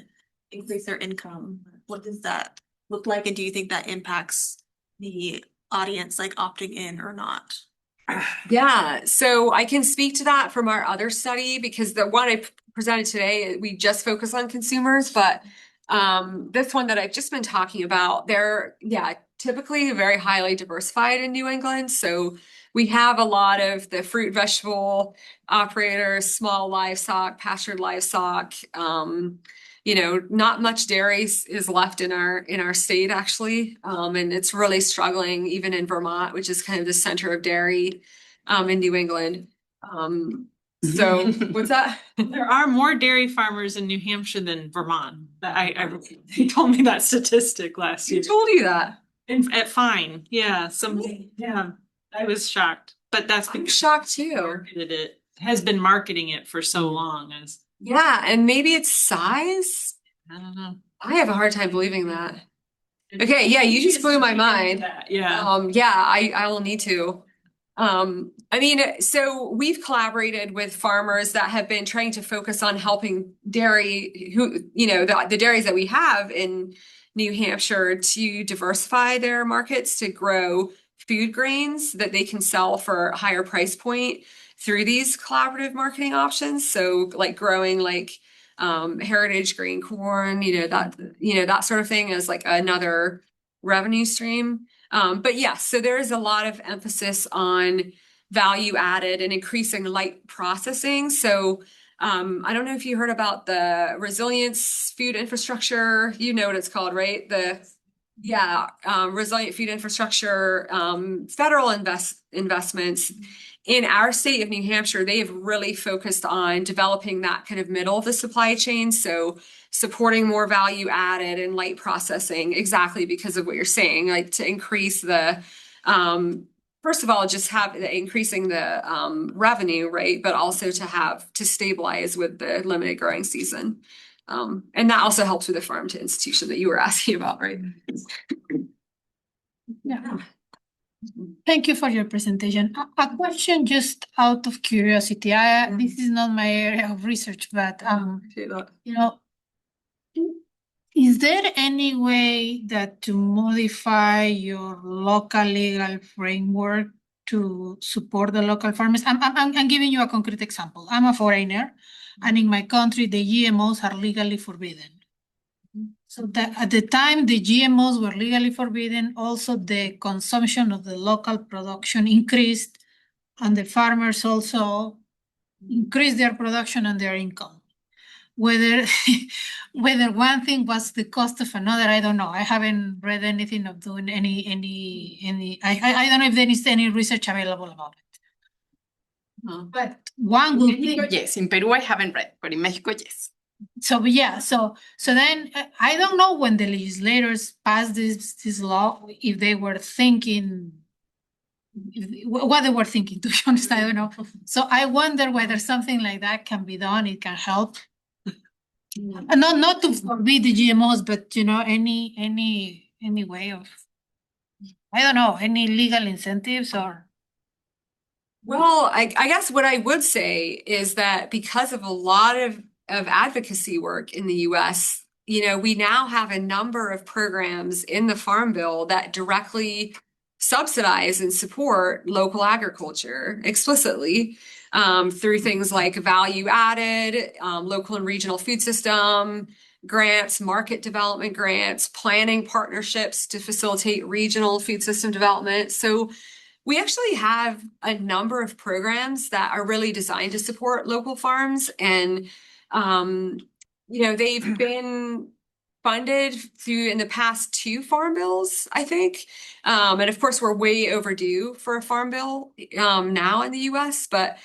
increase their income. What does that look like, and do you think that impacts the audience like opting in or not? Yeah, so I can speak to that from our other study, because the one I presented today, we just focus on consumers, but this one that I've just been talking about, they're typically very highly diversified in New England. So we have a lot of the fruit vegetable operators, small livestock, pastured livestock. Not much dairy is left in our state actually. And it's really struggling even in Vermont, which is kind of the center of dairy in New England. So what's that? There are more dairy farmers in New Hampshire than Vermont. He told me that statistic last year. Who told you that? At FINE, I was shocked. But I'm shocked too. It has been marketing it for so long as. Yeah, and maybe it's size. I don't know. I have a hard time believing that. Okay, yeah, you just blew my mind. I will need to. So we've collaborated with farmers that have been trying to focus on helping dairy, the dairies that we have in New Hampshire to diversify their markets, to grow food grains that they can sell for a higher price point through these collaborative marketing options. So like growing like heritage green corn, that sort of thing as like another revenue stream. But yes, so there is a lot of emphasis on value added and increasing light processing. So I don't know if you heard about the resilience food infrastructure, you know what it's called, right? Resilient food infrastructure, federal investments in our state of New Hampshire, they have really focused on developing that kind of middle of the supply chain. So supporting more value added and light processing, exactly because of what you're saying, like to increase the, first of all, just have increasing the revenue, right? But also to stabilize with the limited growing season. And that also helps with the farm to institution that you were asking about, right? Yeah. Thank you for your presentation. A question just out of curiosity. This is not my area of research, but you know, is there any way that to modify your local legal framework to support the local farmers? I'm giving you a concrete example. I'm a foreigner, and in my country, the GMOs are legally forbidden. So that at the time the GMOs were legally forbidden, also the consumption of the local production increased, and the farmers also increased their production and their income. Whether one thing was the cost of another, I don't know. I haven't read anything of doing any. I don't know if there is any research available about it. But one good thing. Yes, in Peru I haven't read, but in Mexico, yes. So yeah, so then I don't know when the legislators passed this law if they were thinking what they were thinking. To be honest, I don't know. So I wonder whether something like that can be done. It can help, and not to forbid the GMOs, but you know any way of, I don't know, any legal incentives or. Well, I guess what I would say is that because of a lot of advocacy work in the US, you know, we now have a number of programs in the Farm Bill that directly subsidize and support local agriculture explicitly through things like value added, local and regional food system grants, market development grants, planning partnerships to facilitate regional food system development. So we actually have a number of programs that are really designed to support local farms, and you know, they've been funded through in the past 2 farm bills, I think. And of course, we're way overdue for a farm bill now in the US, but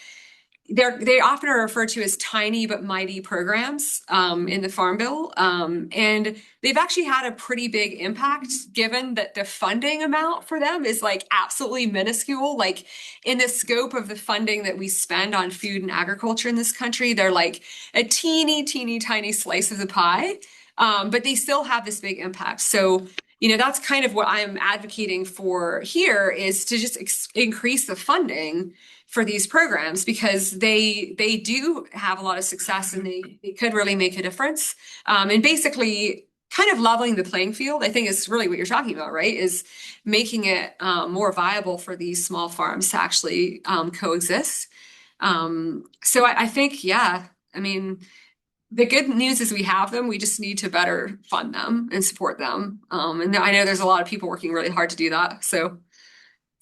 they often are referred to as tiny but mighty programs in the Farm Bill. And they've actually had a pretty big impact given that the funding amount for them is like absolutely minuscule. Like in the scope of the funding that we spend on food and agriculture in this country, they're like a teeny tiny slice of the pie. But they still have this big impact. So, you know, that's kind of what I'm advocating for here, is to just increase the funding for these programs, because they do have a lot of success and they could really make a difference. And basically kind of leveling the playing field, I think is really what you're talking about, right? Is making it more viable for these small farms to actually coexist. So I think, yeah, I mean, the good news is we have them. We just need to better fund them and support them. And I know there's a lot of people working really hard to do that. So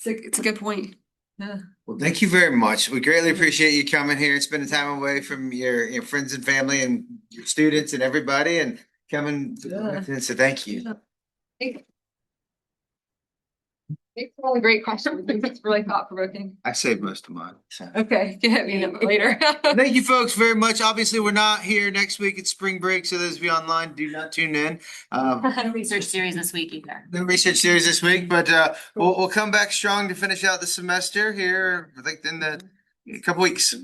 it's a good point. Yeah. Well, thank you very much. We greatly appreciate you coming here and spending time away from your friends and family and your students and everybody, and coming. So thank you. Thanks for all the great questions. I think it's really thought provoking. I saved most of mine. So. Okay, you hit me later. Thank you folks very much. Obviously, we're not here next week. It's spring break, so those of you online, do not tune in. No research series this week either. No research series this week, but we'll come back strong to finish out the semester here, like in a couple weeks.